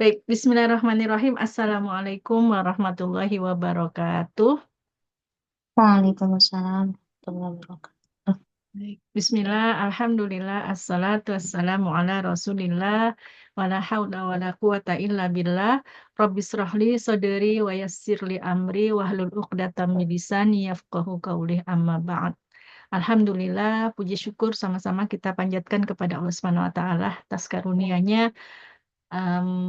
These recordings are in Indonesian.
Baik, Bismillahirrahmanirrahim. Assalamualaikum warahmatullahi wabarakatuh. Waalaikumsalam warahmatullahi wabarakatuh. Baik. Bismillah, Alhamdulillah, assalatu wassalamu ala rasulillah, wala hawla wala quwata illa billah, Rabbisrahli sadri wa yassirli amri, wahlul uqdatam min lisani yafqahu qawli amma ba'd. Alhamdulillah, puji syukur sama-sama kita panjatkan kepada Allah Subhanahu wa Ta'ala atas karunia-Nya.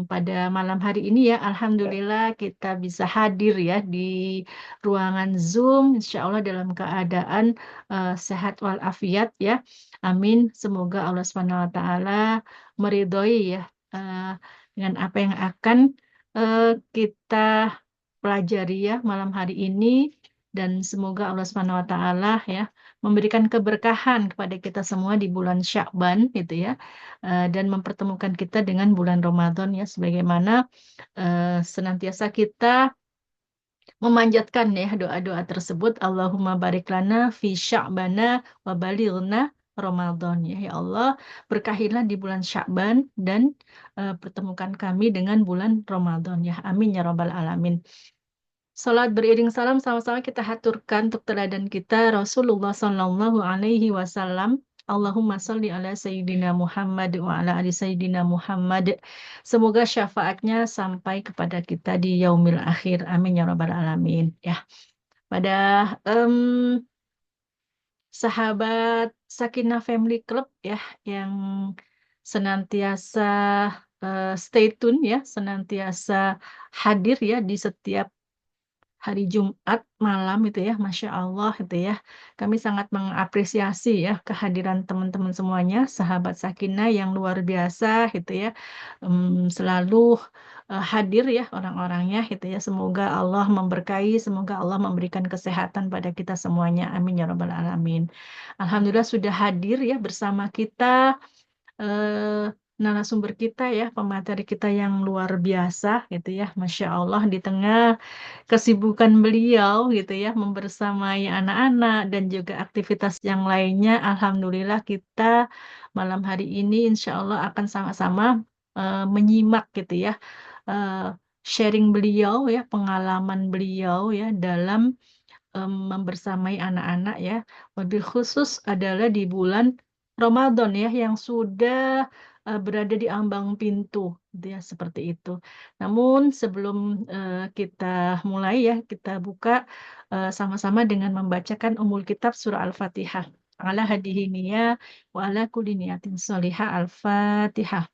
Pada malam hari ini ya, Alhamdulillah kita bisa hadir ya di ruangan Zoom, insya Allah dalam keadaan sehat walafiat ya. Amin. Semoga Allah Subhanahu Wa Taala meridhoi ya eh, dengan apa yang akan kita pelajari ya malam hari ini, dan semoga Allah Subhanahu Wa Taala ya memberikan keberkahan kepada kita semua di bulan Sya'ban gitu ya, dan mempertemukan kita dengan bulan Ramadan ya, sebagaimana senantiasa kita memanjatkan ya doa-doa tersebut. Allahumma barik lana fi sya'bana wa balighna Ramadan ya. Ya Allah, berkahilah di bulan Sya'ban dan pertemukan kami dengan bulan Ramadan ya. Amin ya rabbal alamin. Salat beriring salam sama-sama kita haturkan untuk teladan kita Rasulullah Sallallahu Alaihi Wasallam. Allahumma salli ala Sayyidina Muhammad wa ala ali Sayyidina Muhammad. Semoga syafaatnya sampai kepada kita di yaumil akhir. Amin ya rabbal alamin. Ya, pada em, sahabat Sakinah Family Club ya, yang senantiasa stay tune ya, senantiasa hadir ya di setiap hari Jumat malam itu ya, Masya Allah itu ya. Kami sangat mengapresiasi ya kehadiran teman-teman semuanya, sahabat Sakinah yang luar biasa gitu ya. Selalu hadir ya orang-orangnya gitu ya. Semoga Allah memberkahi, semoga Allah memberikan kesehatan pada kita semuanya. Amin ya Rabbal Alamin. Alhamdulillah sudah hadir ya bersama kita narasumber kita ya, pemateri kita yang luar biasa gitu ya, Masya Allah, di tengah kesibukan beliau gitu ya, membersamai anak-anak dan juga aktivitas yang lainnya. Alhamdulillah kita malam hari ini insya Allah akan sama-sama menyimak gitu ya, eh, sharing beliau ya, pengalaman beliau ya dalam membersamai anak-anak ya, wabil khusus adalah di bulan Ramadan ya yang sudah berada di ambang pintu gitu ya, seperti itu. Namun sebelum kita mulai ya, kita buka sama-sama dengan membacakan Ummul Kitab surah Al-Fatihah. Ala hadihi niyah wa ala kulli niyatin sholihah. Al-Fatihah.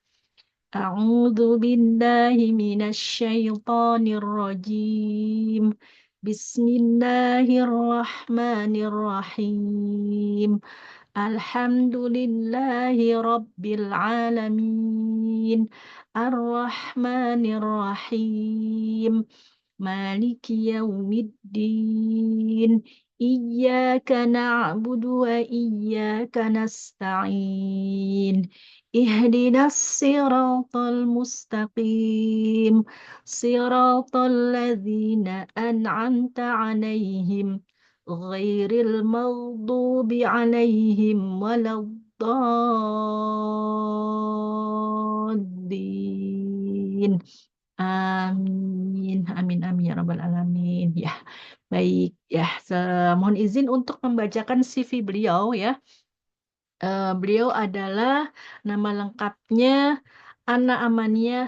أعوذ بالله من الشيطان الرجيم. بسم الله الرحمن الرحيم. الحمد لله رب العالمين. الرحمن الرحيم. مالك يوم الدين. إياك نعبد وإياك نستعين. اهدنا الصراط المستقيم. صراط الذين أنعمت عليهم غير المغضوب عليهم ولا الضالين. Amin, amin, amin ya rabbal alamin. Ya, baik ya. Mohon izin untuk membacakan CV beliau ya. Beliau adalah nama lengkapnya Ana Amania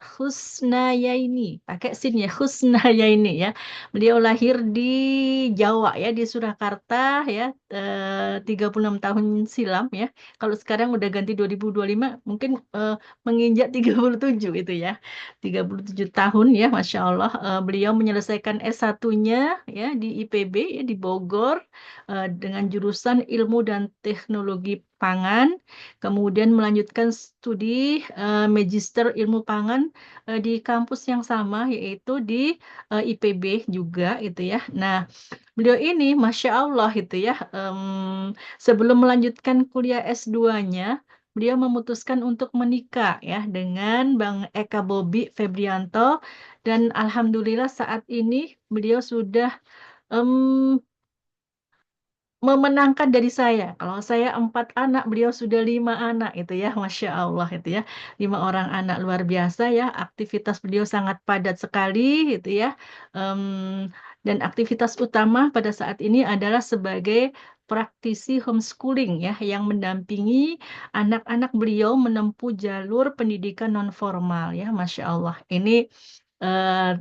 Husnayaini, pakai sin ya, Husnayaini ya. Beliau lahir di Jawa ya, di Surakarta ya, 36 tahun silam ya. Kalau sekarang udah ganti 2025, mungkin menginjak 37 itu ya. 37 tahun ya, Masya Allah. Beliau menyelesaikan S1-nya ya di IPB ya, di Bogor, dengan jurusan Ilmu dan Teknologi Pangan, kemudian melanjutkan studi Magister Ilmu Pangan di kampus yang sama, yaitu di IPB juga gitu ya. Nah, beliau ini Masya Allah gitu ya, sebelum melanjutkan kuliah S2-nya, beliau memutuskan untuk menikah ya dengan Bang Eka Bobi Febrianto, dan Alhamdulillah saat ini beliau sudah em, memenangkan dari saya. Kalau saya 4 anak, beliau sudah 5 anak itu ya, Masya Allah itu ya. 5 orang anak luar biasa ya. Aktivitas beliau sangat padat sekali gitu ya. Dan aktivitas utama pada saat ini adalah sebagai praktisi homeschooling ya, yang mendampingi anak-anak beliau menempuh jalur pendidikan non formal ya, Masya Allah. Ini eh,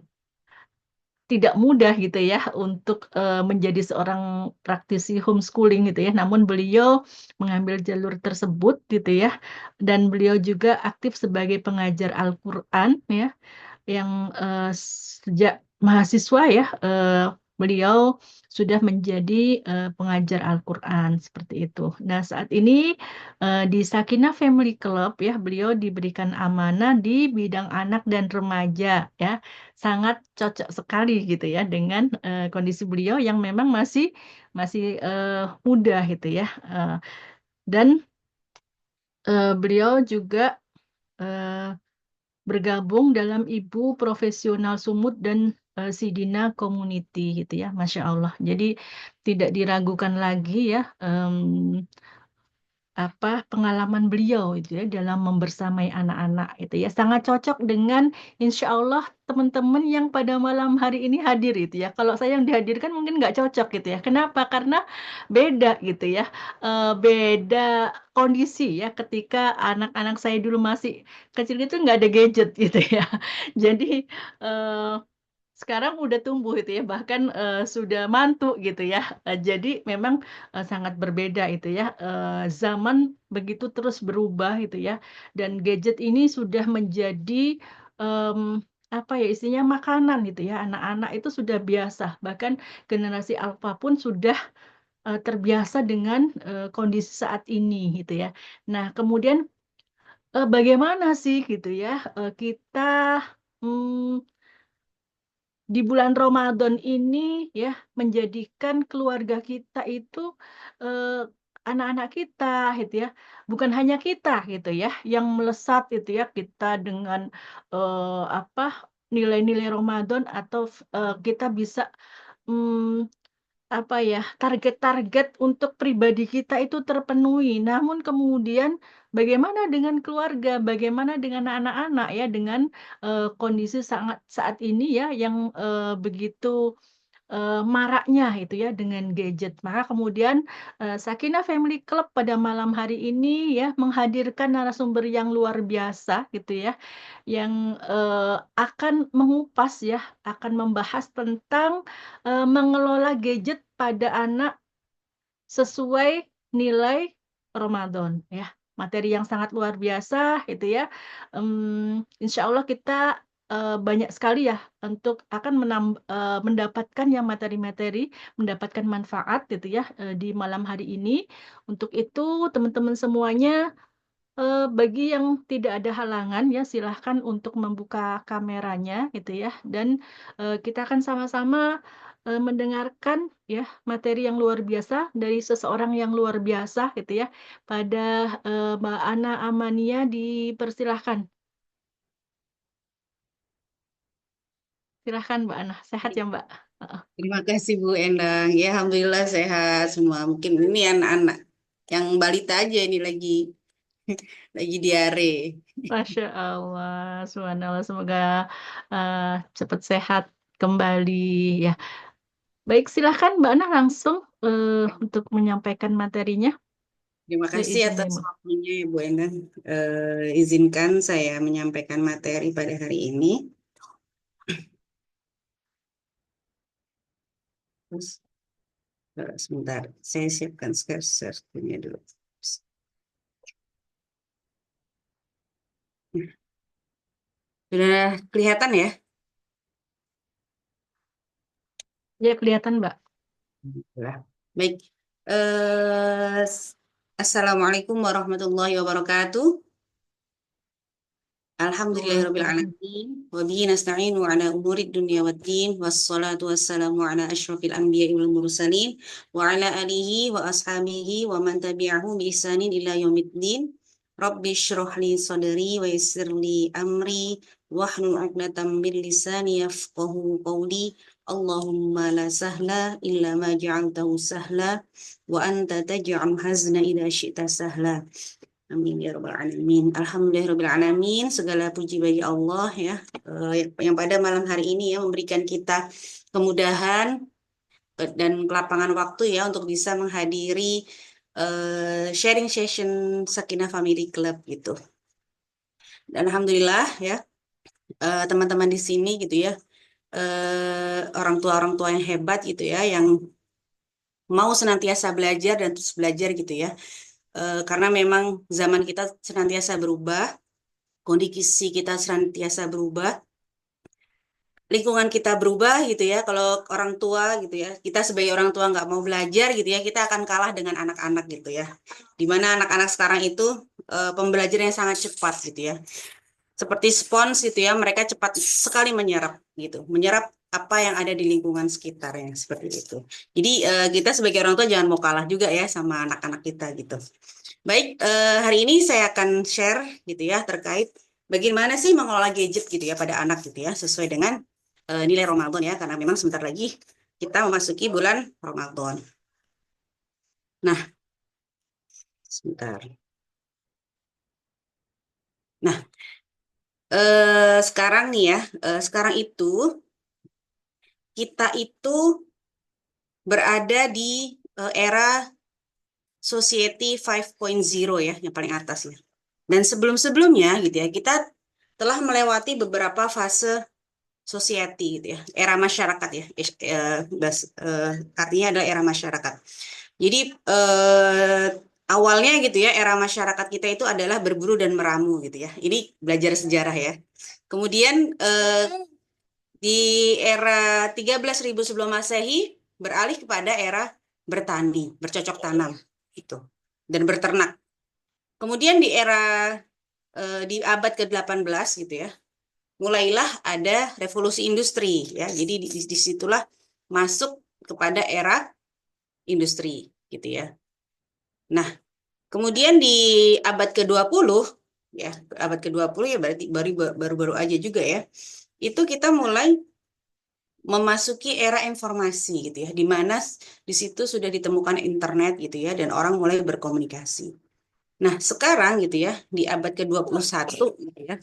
tidak mudah gitu ya untuk menjadi seorang praktisi homeschooling gitu ya. Namun beliau mengambil jalur tersebut gitu ya. Dan beliau juga aktif sebagai pengajar Al-Quran ya yang sejak mahasiswa ya beliau sudah menjadi pengajar Al-Quran seperti itu. Nah, saat ini di Sakinah Family Club ya beliau diberikan amanah di bidang anak dan remaja ya. Sangat cocok sekali gitu ya dengan kondisi beliau yang memang masih masih muda gitu ya. Dan beliau juga eh, bergabung dalam Ibu Profesional Sumut dan Sidina Community gitu ya, Masya Allah. Jadi tidak diragukan lagi ya apa pengalaman beliau itu ya dalam membersamai anak-anak itu ya sangat cocok dengan insya Allah teman-teman yang pada malam hari ini hadir itu ya. Kalau saya yang dihadirkan mungkin nggak cocok gitu ya. Kenapa? Karena beda gitu ya. Beda kondisi ya ketika anak-anak saya dulu masih kecil itu nggak ada gadget gitu ya. Jadi eh, sekarang udah tumbuh itu ya, bahkan sudah mantu gitu ya. Jadi memang sangat berbeda itu ya. Zaman begitu terus berubah gitu ya. Dan gadget ini sudah menjadi em, apa ya istilahnya makanan gitu ya. Anak-anak itu sudah biasa. Bahkan generasi alfa pun sudah terbiasa dengan kondisi saat ini gitu ya. Nah, kemudian bagaimana sih gitu ya kita hmm, di bulan Ramadan ini ya menjadikan keluarga kita itu eh, anak-anak kita gitu ya bukan hanya kita gitu ya yang melesat itu ya kita dengan apa nilai-nilai Ramadan atau kita bisa mm, apa ya target-target untuk pribadi kita itu terpenuhi. Namun kemudian bagaimana dengan keluarga, bagaimana dengan anak-anak ya dengan kondisi sangat saat ini ya yang begitu maraknya itu ya dengan gadget. Maka kemudian Sakinah Family Club pada malam hari ini ya menghadirkan narasumber yang luar biasa gitu ya, yang akan mengupas ya, akan membahas tentang mengelola gadget pada anak sesuai nilai Ramadan ya. Materi yang sangat luar biasa itu ya. Insya Allah kita banyak sekali ya untuk akan mendapatkan yang materi-materi, mendapatkan manfaat gitu ya di malam hari ini. Untuk itu teman-teman semuanya bagi yang tidak ada halangan ya silahkan untuk membuka kameranya gitu ya dan kita akan sama-sama mendengarkan ya materi yang luar biasa dari seseorang yang luar biasa gitu ya pada Mbak Ana Amania dipersilahkan. Silahkan Mbak Ana, sehat ya Mbak. Heeh. Terima kasih Bu Endang. Ya, alhamdulillah sehat semua. Mungkin ini anak-anak yang balita aja ini lagi diare. Masya Allah, subhanallah semoga eh, cepat sehat kembali ya. Baik, silahkan Mbak Ana langsung untuk menyampaikan materinya. Terima Ya, kasih izin atas Ibu. waktunya ya Bu Endang. Izinkan saya menyampaikan materi pada hari ini. Terus, sebentar, saya siapkan share-nya dulu. Sudah kelihatan ya? Ya, kelihatan Mbak. Alhamdulillah. Baik. Eh, Assalamualaikum warahmatullahi wabarakatuh. Alhamdulillahirabbil alamin wa bihi nasta'inu ala umurid dunya waddin wassalatu wassalamu ala asyrafil anbiya'i wal mursalin wa ala alihi wa ashabihi wa man tabi'ahum bi ihsanin ila yaumiddin. Rabbi shrah li sadri wa yassir li amri wahlul 'uqdatam min lisani yafqahu qawli. Allahumma la sahla illa ma ja'altahu sahla wa anta taj'al hazna idza syi'ta sahla. Amin ya rabbal alamin. Alhamdulillahirabbil alamin. Segala puji bagi Allah ya, yang pada malam hari ini ya memberikan kita kemudahan dan kelapangan waktu ya untuk bisa menghadiri sharing session Sakinah Family Club gitu. Dan alhamdulillah ya, teman-teman di sini gitu ya, orang tua yang hebat gitu ya, yang mau senantiasa belajar dan terus belajar gitu ya. Karena memang zaman kita senantiasa berubah, kondisi kita senantiasa berubah, lingkungan kita berubah gitu ya. Kalau orang tua gitu ya, kita sebagai orang tua nggak mau belajar gitu ya, kita akan kalah dengan anak-anak gitu ya. Dimana anak-anak sekarang itu pembelajarannya sangat cepat gitu ya. Seperti spons gitu ya, mereka cepat sekali menyerap gitu, menyerap apa yang ada di lingkungan sekitarnya seperti itu. Jadi kita sebagai orang tua jangan mau kalah juga ya sama anak-anak kita gitu. Baik, hari ini saya akan share gitu ya terkait bagaimana sih mengelola gadget gitu ya pada anak gitu ya, sesuai dengan nilai Ramadan ya, karena memang sebentar lagi kita memasuki bulan Ramadan. Nah, sebentar. Nah, sekarang nih ya, sekarang itu kita itu berada di era Society 5.0 ya, yang paling atas ya. Dan sebelum-sebelumnya gitu ya, kita telah melewati beberapa fase society gitu ya, era masyarakat ya. Artinya adalah era masyarakat. Jadi awalnya gitu ya, era masyarakat kita itu adalah berburu dan meramu gitu ya. Ini belajar sejarah ya. Kemudian di era 13.000 sebelum Masehi beralih kepada era bertani, bercocok tanam gitu, dan berternak. Kemudian di era di abad ke-18 gitu ya, mulailah ada revolusi industri ya. Jadi disitulah masuk kepada era industri gitu ya. Nah, kemudian di abad ke-20 ya, abad ke-20 ya berarti baru-baru aja juga ya. Itu kita mulai memasuki era informasi gitu ya, di mana di situ sudah ditemukan internet gitu ya, dan orang mulai berkomunikasi. Nah, sekarang gitu ya, di abad ke-21 gitu ya,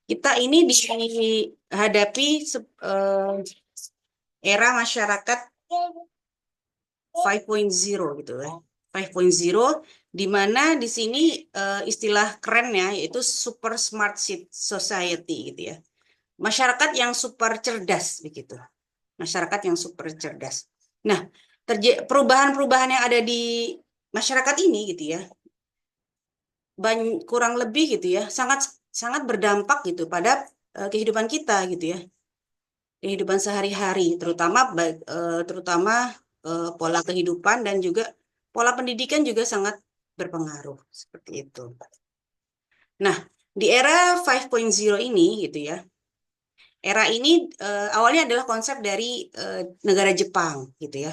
kita ini dihadapi era masyarakat 5.0 gitu ya. 5.0 di mana di sini istilah kerennya yaitu super smart society gitu ya. Masyarakat yang super cerdas begitu. Masyarakat yang super cerdas. Nah, perubahan-perubahan yang ada di masyarakat ini gitu ya, kurang lebih gitu ya, sangat sangat berdampak gitu pada kehidupan kita gitu ya, kehidupan sehari-hari, terutama pola kehidupan dan juga pola pendidikan juga sangat berpengaruh seperti itu. Nah, di era 5.0 ini gitu ya, era ini awalnya adalah konsep dari negara Jepang gitu ya.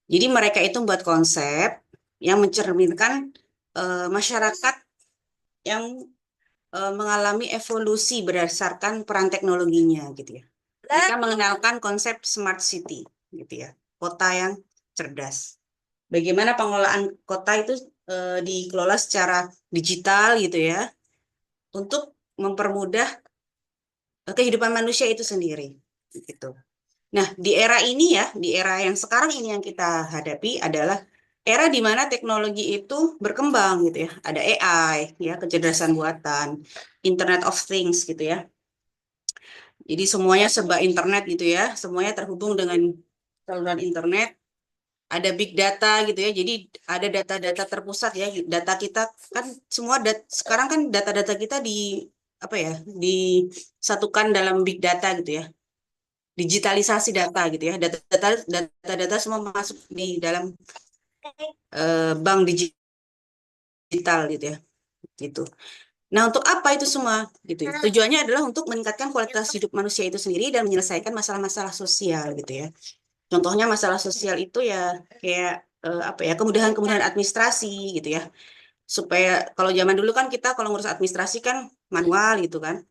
Jadi mereka itu membuat konsep yang mencerminkan masyarakat yang mengalami evolusi berdasarkan peran teknologinya gitu ya. Mereka mengenalkan konsep smart city gitu ya, kota yang cerdas. Bagaimana pengelolaan kota itu dikelola secara digital gitu ya, untuk mempermudah kehidupan manusia itu sendiri gitu. Nah, di era ini ya, di era yang sekarang ini yang kita hadapi adalah era di mana teknologi itu berkembang gitu ya. Ada AI, ya, kecerdasan buatan, Internet of Things gitu ya. Jadi semuanya serba internet gitu ya, semuanya terhubung dengan saluran internet. Ada big data gitu ya, jadi ada data-data terpusat ya. Data kita kan semua sekarang kan data-data kita apa ya, disatukan dalam big data gitu ya, digitalisasi data gitu ya, data-data semua masuk di dalam bank digital gitu ya, gitu. Nah, untuk apa itu semua gitu ya? Tujuannya adalah untuk meningkatkan kualitas hidup manusia itu sendiri dan menyelesaikan masalah-masalah sosial gitu ya. Contohnya masalah sosial itu ya kayak apa ya, kemudahan-kemudahan administrasi gitu ya. Supaya kalau zaman dulu kan kita kalau ngurus administrasi kan manual gitu kan.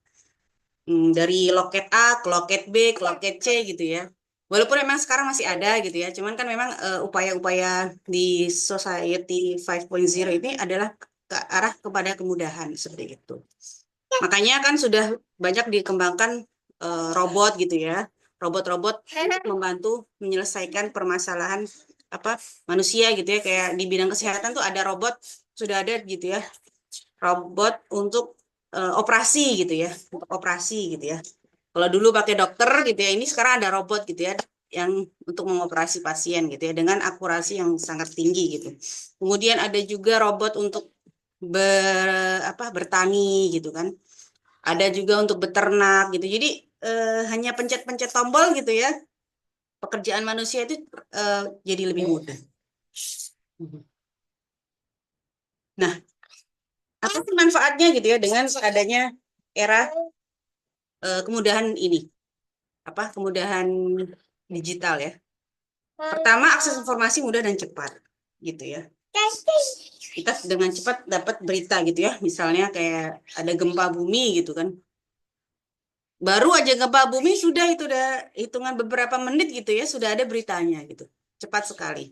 Dari loket A ke loket B ke loket C gitu ya. Walaupun memang sekarang masih ada gitu ya, cuman kan memang upaya-upaya di Society 5.0 ini adalah ke arah kepada kemudahan seperti itu. Makanya kan sudah banyak dikembangkan robot gitu ya, robot-robot untuk membantu menyelesaikan permasalahan apa manusia gitu ya, kayak di bidang kesehatan tuh ada robot sudah ada gitu ya, robot untuk operasi gitu ya, untuk operasi gitu ya. Kalau dulu pakai dokter gitu ya, ini sekarang ada robot gitu ya yang untuk mengoperasi pasien gitu ya dengan akurasi yang sangat tinggi gitu. Kemudian ada juga robot untuk bertani gitu kan. Ada juga untuk beternak gitu. Jadi hanya pencet-pencet tombol gitu ya. Pekerjaan manusia itu jadi lebih mudah. Nah, apa sih manfaatnya gitu ya dengan adanya era kemudahan ini? Kemudahan digital ya. Pertama, akses informasi mudah dan cepat, gitu ya. Kita dengan cepat dapat berita gitu ya, misalnya kayak ada gempa bumi gitu kan. Baru aja gempa bumi sudah itu udah hitungan beberapa menit gitu ya, sudah ada beritanya gitu. Cepat sekali.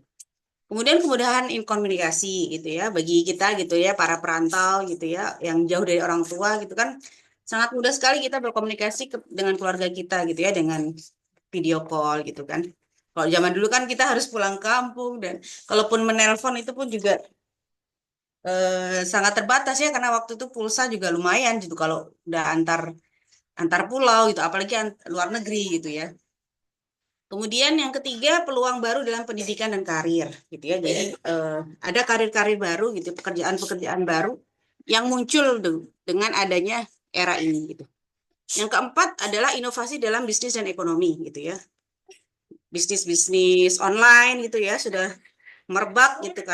Kemudian kemudahan komunikasi gitu ya, bagi kita gitu ya, para perantau gitu ya, yang jauh dari orang tua gitu kan, sangat mudah sekali kita berkomunikasi dengan keluarga kita gitu ya, dengan video call gitu kan. Kalau zaman dulu kan kita harus pulang kampung dan kalaupun menelpon itu pun juga sangat terbatas ya karena waktu itu pulsa juga lumayan gitu kalau udah antar antar pulau gitu, apalagi luar negeri gitu ya. Kemudian yang ketiga peluang baru dalam pendidikan dan karir gitu ya. Jadi ada karir-karir baru gitu, pekerjaan-pekerjaan baru yang muncul dengan adanya era ini gitu. Yang keempat adalah inovasi dalam bisnis dan ekonomi gitu ya. Bisnis-bisnis online gitu ya sudah merebak gitu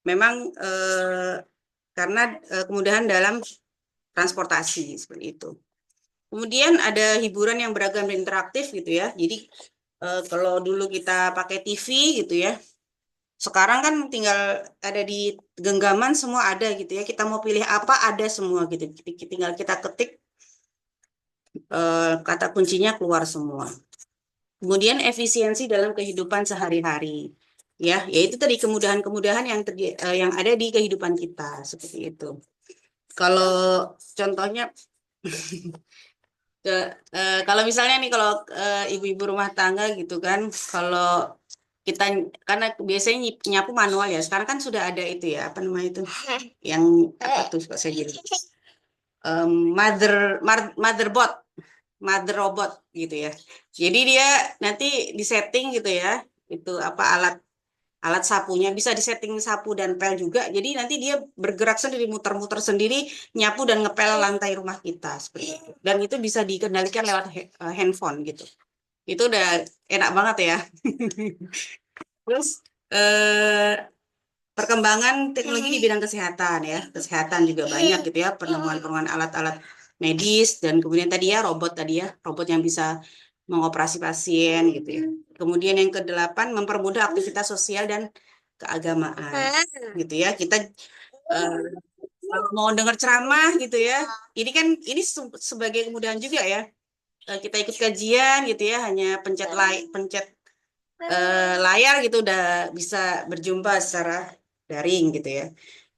memang karena kemudahan dalam transportasi seperti itu. Kemudian ada hiburan yang beragam dan interaktif gitu ya. Jadi kalau dulu kita pakai TV gitu ya, sekarang kan tinggal ada di genggaman semua ada gitu ya. Kita mau pilih apa ada semua gitu. Tinggal kita ketik kata kuncinya keluar semua. Kemudian efisiensi dalam kehidupan sehari-hari. Ya, yaitu tadi kemudahan-kemudahan yang ada di kehidupan kita seperti itu. Kalau contohnya kalau misalnya nih kalau ibu-ibu rumah tangga gitu kan, kalau kita karena biasanya nyapu manual ya, sekarang kan sudah ada itu ya, apa namanya itu, yang apa tuh kok saya jadi motherboard, mother robot gitu ya. Jadi dia nanti disetting gitu ya, itu apa alat alat sapunya bisa disetting sapu dan pel juga. Jadi nanti dia bergerak sendiri, muter-muter sendiri, nyapu dan ngepel lantai rumah kita seperti itu. Dan itu bisa dikendalikan lewat handphone gitu. Itu udah enak banget ya. Terus perkembangan teknologi di bidang kesehatan ya, kesehatan juga banyak gitu ya, penemuan-penemuan alat-alat medis dan kemudian tadi ya robot yang bisa mengoperasi pasien gitu ya. Kemudian yang kedelapan mempermudah aktivitas sosial dan keagamaan gitu ya. Kita kalau mau dengar ceramah gitu ya, ini kan ini sebagai kemudahan juga ya. Kita ikut kajian gitu ya, hanya pencet layar gitu udah bisa berjumpa secara daring gitu ya.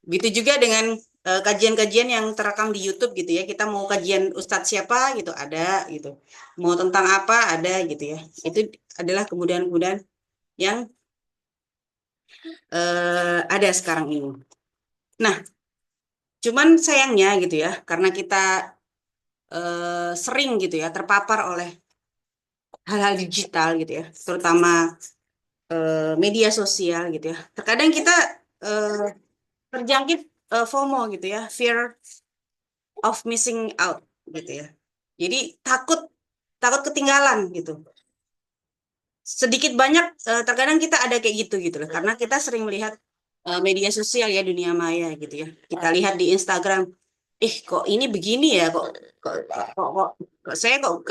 Begitu juga dengan kajian-kajian yang terekam di YouTube gitu ya. Kita mau kajian ustadz siapa gitu ada gitu. Mau tentang apa ada gitu ya. Itu adalah kemudahan-kemudahan yang ada sekarang ini. Nah, cuman sayangnya gitu ya, karena kita sering gitu ya terpapar oleh hal-hal digital gitu ya, terutama media sosial gitu ya. Terkadang kita terjangkit FOMO gitu ya, fear of missing out gitu ya. Jadi takut ketinggalan gitu. Sedikit banyak terkadang kita ada kayak gitu loh, karena kita sering melihat media sosial ya, dunia maya gitu ya. Kita lihat di Instagram, kok ini begini ya, kok saya kok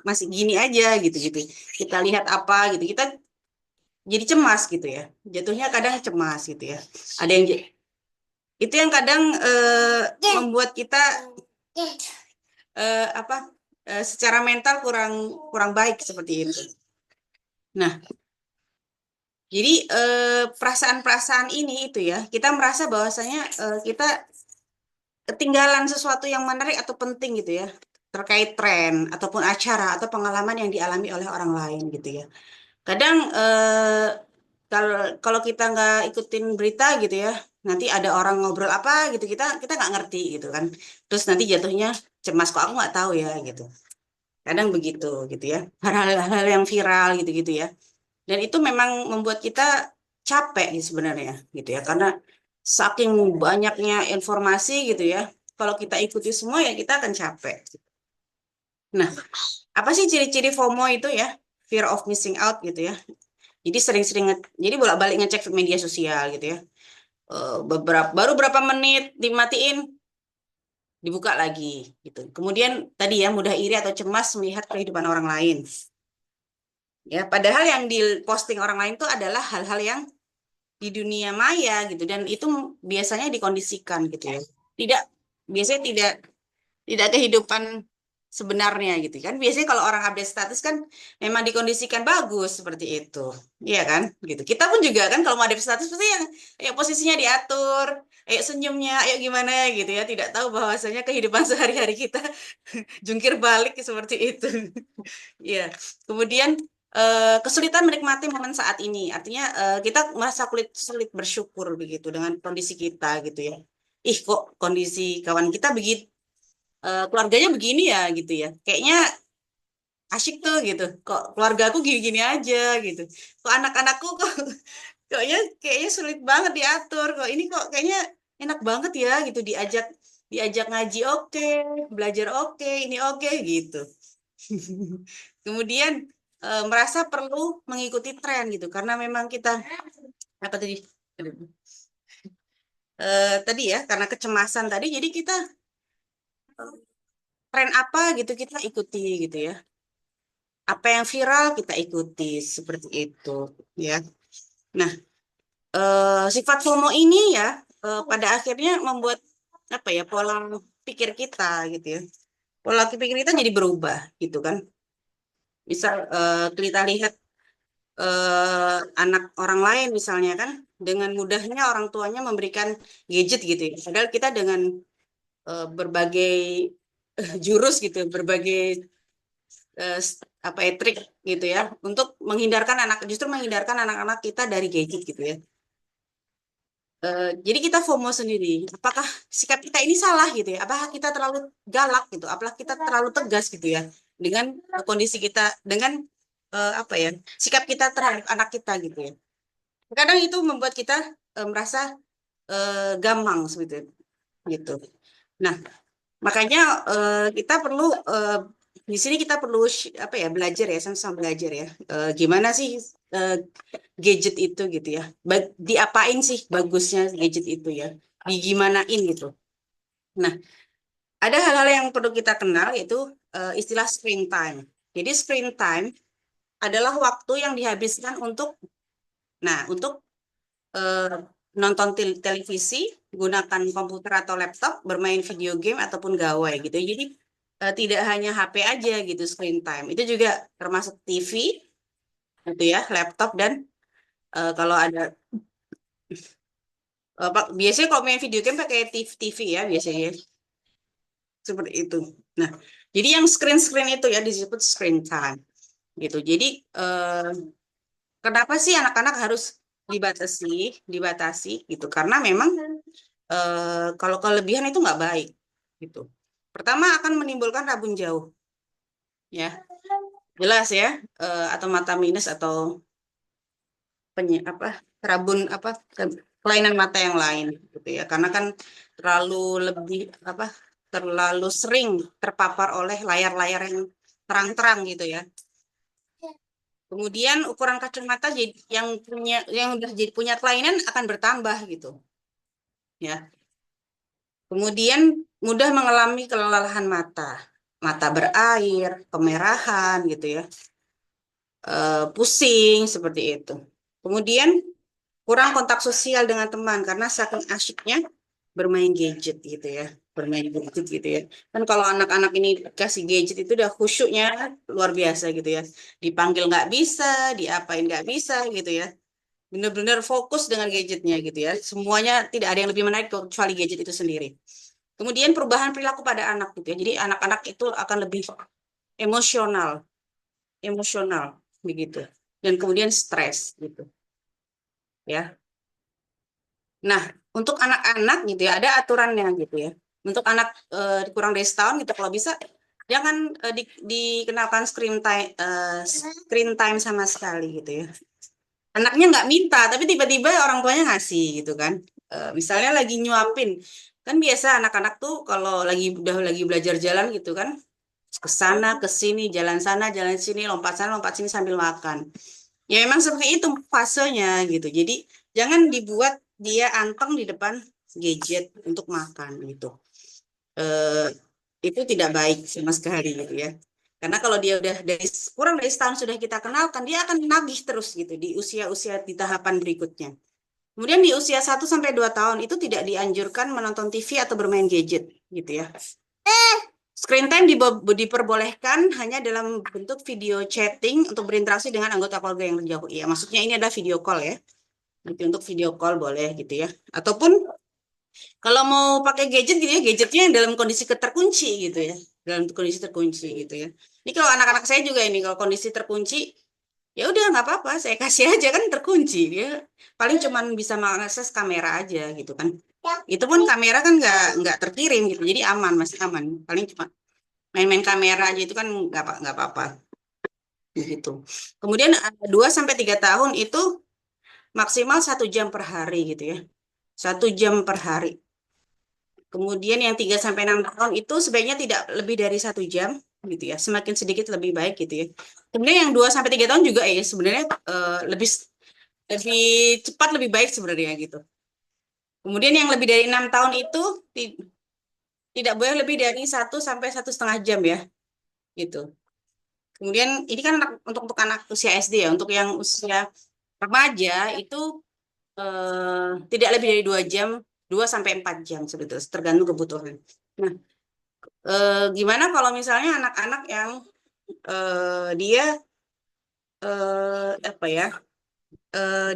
masih gini aja gitu gitu. Kita lihat apa gitu, kita jadi cemas gitu ya. Jatuhnya kadang cemas gitu ya. Ada yang itu yang kadang membuat kita apa secara mental kurang baik seperti itu. Nah, jadi perasaan-perasaan ini itu ya, kita merasa bahwasanya kita ketinggalan sesuatu yang menarik atau penting gitu ya, terkait tren ataupun acara atau pengalaman yang dialami oleh orang lain gitu ya. Kadang kalau kalau kita nggak ikutin berita gitu ya, nanti ada orang ngobrol apa gitu, kita kita nggak ngerti gitu kan. Terus nanti jatuhnya cemas, kok aku nggak tahu ya gitu. Kadang begitu gitu ya. Hal-hal yang viral gitu-gitu ya. Dan itu memang membuat kita capek sih sebenarnya gitu ya. Karena saking banyaknya informasi gitu ya. Kalau kita ikuti semua ya kita akan capek. Nah, apa sih ciri-ciri FOMO itu ya? Fear of missing out gitu ya. Jadi sering-sering jadi bolak-balik ngecek media sosial gitu ya. Baru berapa menit dimatiin, dibuka lagi gitu. Kemudian tadi ya mudah iri atau cemas melihat kehidupan orang lain. Ya, padahal yang diposting orang lain itu adalah hal-hal yang di dunia maya gitu dan itu biasanya dikondisikan gitu ya. Tidak biasanya tidak kehidupan sebenarnya gitu kan. Biasanya kalau orang update status kan memang dikondisikan bagus seperti itu. Iya kan? Gitu. Kita pun juga kan kalau mau update status pasti yang ayo posisinya diatur, ayo senyumnya, ayo gimana gitu ya. Tidak tahu bahwasanya kehidupan sehari-hari kita jungkir balik seperti itu. Iya. Kemudian kesulitan menikmati momen saat ini. Artinya kita merasa sulit bersyukur begitu dengan kondisi kita gitu ya. Ih, kok kondisi kawan kita begitu, keluarganya begini ya gitu ya. Kayaknya asyik tuh gitu. Kok keluarga aku gini-gini aja gitu. Kok anak-anakku kok kayaknya sulit banget diatur. Kok ini kok kayaknya enak banget ya gitu diajak diajak ngaji oke, belajar oke, ini oke gitu. Kemudian merasa perlu mengikuti tren gitu karena memang kita apa tadi tadi ya karena kecemasan tadi jadi kita tren apa gitu kita ikuti gitu ya. Apa yang viral kita ikuti seperti itu ya. Nah, sifat FOMO ini ya pada akhirnya membuat apa ya pola pikir kita gitu ya. Pola pikir kita jadi berubah gitu kan. Misal kita lihat anak orang lain misalnya kan dengan mudahnya orang tuanya memberikan gadget gitu ya. Padahal kita dengan berbagai jurus gitu, berbagai apa ya trik gitu ya untuk justru menghindarkan anak-anak kita dari gadget gitu ya. Jadi kita FOMO sendiri. Apakah sikap kita ini salah gitu ya? Apakah kita terlalu galak gitu? Apakah kita terlalu tegas gitu ya dengan kondisi kita dengan apa ya sikap kita terhadap anak kita gitu ya? Kadang itu membuat kita merasa gampang seperti itu, gitu. Nah, makanya kita perlu di sini kita perlu apa ya belajar ya sama-sama belajar ya. Gimana sih eh, gadget itu gitu ya? Diapain sih bagusnya gadget itu ya? Digimanain gitu. Nah, ada hal-hal yang perlu kita kenal yaitu istilah screen time. Jadi screen time adalah waktu yang dihabiskan untuk eh, nonton televisi, gunakan komputer atau laptop, bermain video game ataupun gawai gitu. Jadi tidak hanya HP aja gitu screen time. Itu juga termasuk TV gitu ya, laptop dan kalau ada biasanya kalau main video game pakai TV ya biasanya seperti itu. Nah, jadi yang screen itu ya disebut screen time gitu. Jadi kenapa sih anak-anak harus dibatasi, dibatasi gitu? Karena memang kalau kelebihan itu nggak baik gitu. Pertama akan menimbulkan rabun jauh, ya jelas ya, atau mata minus atau apa rabun apa kelainan mata yang lain gitu ya. Karena kan terlalu lebih apa terlalu sering terpapar oleh layar-layar yang terang-terang gitu ya. Kemudian ukuran kacamata yang udah jadi punya kelainan akan bertambah gitu ya. Kemudian mudah mengalami kelelahan mata, mata berair, kemerahan gitu ya, pusing seperti itu. Kemudian kurang kontak sosial dengan teman karena saking asyiknya bermain gadget gitu ya. bermain gadget gitu ya. Kan kalau anak-anak ini kasih gadget itu udah khusyuknya luar biasa gitu ya. Dipanggil nggak bisa, diapain nggak bisa gitu ya. Benar-benar fokus dengan gadgetnya gitu ya. Semuanya tidak ada yang lebih menarik kecuali gadget itu sendiri. Kemudian perubahan perilaku pada anak gitu ya. Jadi anak-anak itu akan lebih emosional, emosional begitu. Dan kemudian stres gitu ya. Nah, untuk anak-anak gitu ya ada aturannya gitu ya. Untuk anak kurang dari setahun gitu kalau bisa jangan dikenalkan screen time sama sekali gitu ya. Anaknya nggak minta tapi tiba-tiba orang tuanya ngasih gitu kan. Misalnya lagi nyuapin kan biasa anak-anak tuh kalau udah lagi belajar jalan gitu kan ke sana ke sini jalan sana jalan sini lompat sana lompat sini sambil makan. Ya memang seperti itu fasenya gitu. Jadi jangan dibuat dia anteng di depan gadget untuk makan gitu. Eh, itu tidak baik sama sekali gitu ya. Karena kalau dia udah kurang dari setahun sudah kita kenalkan, dia akan nagih terus gitu di usia-usia di tahapan berikutnya. Kemudian di usia 1 sampai 2 tahun itu tidak dianjurkan menonton TV atau bermain gadget gitu ya. Screen time diperbolehkan hanya dalam bentuk video chatting untuk berinteraksi dengan anggota keluarga yang jauh. Iya, maksudnya ini adalah video call ya. Nanti untuk video call boleh gitu ya. Ataupun kalau mau pakai gadget gitu ya, gadgetnya yang dalam kondisi terkunci gitu ya. Dalam kondisi terkunci gitu ya. Ini kalau anak-anak saya juga ini kalau kondisi terkunci, ya udah nggak apa-apa, saya kasih aja kan terkunci dia. Paling cuman bisa mengakses kamera aja gitu kan. Itu pun kamera kan nggak terkirim gitu, jadi aman masih aman. Paling cuma main-main kamera aja itu kan nggak apa-apa gitu. Kemudian 2 sampai 3 tahun itu maksimal 1 jam per hari gitu ya. 1 jam per hari. Kemudian yang 3 sampai 6 tahun itu sebaiknya tidak lebih dari 1 jam gitu ya. Semakin sedikit lebih baik gitu ya. Kemudian yang 2 sampai 3 tahun juga ya sebenarnya lebih lebih cepat lebih baik sebenarnya gitu. Kemudian yang lebih dari 6 tahun itu tidak boleh lebih dari 1 sampai 1,5 jam ya gitu. Kemudian ini kan untuk anak usia SD ya. Untuk yang usia remaja itu tidak lebih dari 2 jam, 2 sampai 4 jam sebetulnya, tergantung kebutuhan. Nah, gimana kalau misalnya anak-anak yang dia apa ya,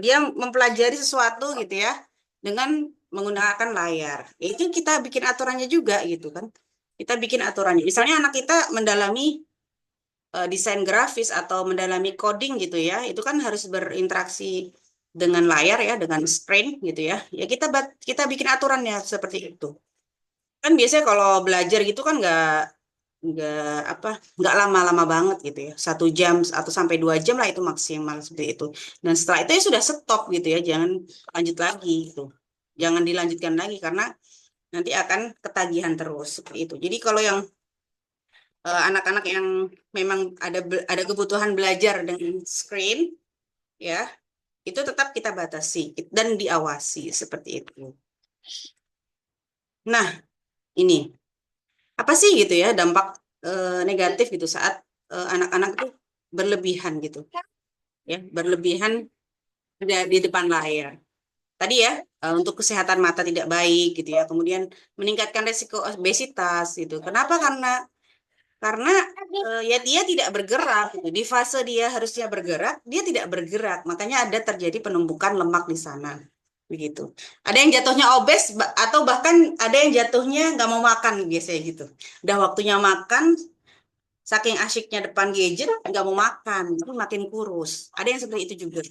dia mempelajari sesuatu gitu ya dengan menggunakan layar. Ya, itu kita bikin aturannya juga gitu kan. Kita bikin aturannya. Misalnya anak kita mendalami desain grafis atau mendalami coding gitu ya, itu kan harus berinteraksi dengan layar ya, dengan screen gitu ya. Ya kita bikin aturannya seperti itu. Kan biasanya kalau belajar gitu kan nggak apa nggak lama-lama banget gitu ya. 1 jam atau sampai 2 jam lah itu maksimal seperti itu. Dan setelah itu ya sudah stop gitu ya, jangan lanjut lagi gitu. Jangan dilanjutkan lagi karena nanti akan ketagihan terus seperti itu. Jadi kalau yang anak-anak yang memang ada kebutuhan belajar dengan screen ya itu tetap kita batasi dan diawasi seperti itu. Nah, ini apa sih gitu ya dampak negatif gitu saat anak-anak itu berlebihan gitu ya, berlebihan di depan layar. Tadi ya untuk kesehatan mata tidak baik gitu ya, kemudian meningkatkan resiko obesitas gitu. Kenapa? Karena ya dia tidak bergerak gitu. Di fase dia harusnya bergerak, dia tidak bergerak. Makanya ada terjadi penumpukan lemak di sana. Begitu. Ada yang jatuhnya obes atau bahkan ada yang jatuhnya nggak mau makan biasanya gitu. Udah waktunya makan, saking asyiknya depan gadget nggak mau makan, itu makin kurus. Ada yang seperti itu juga.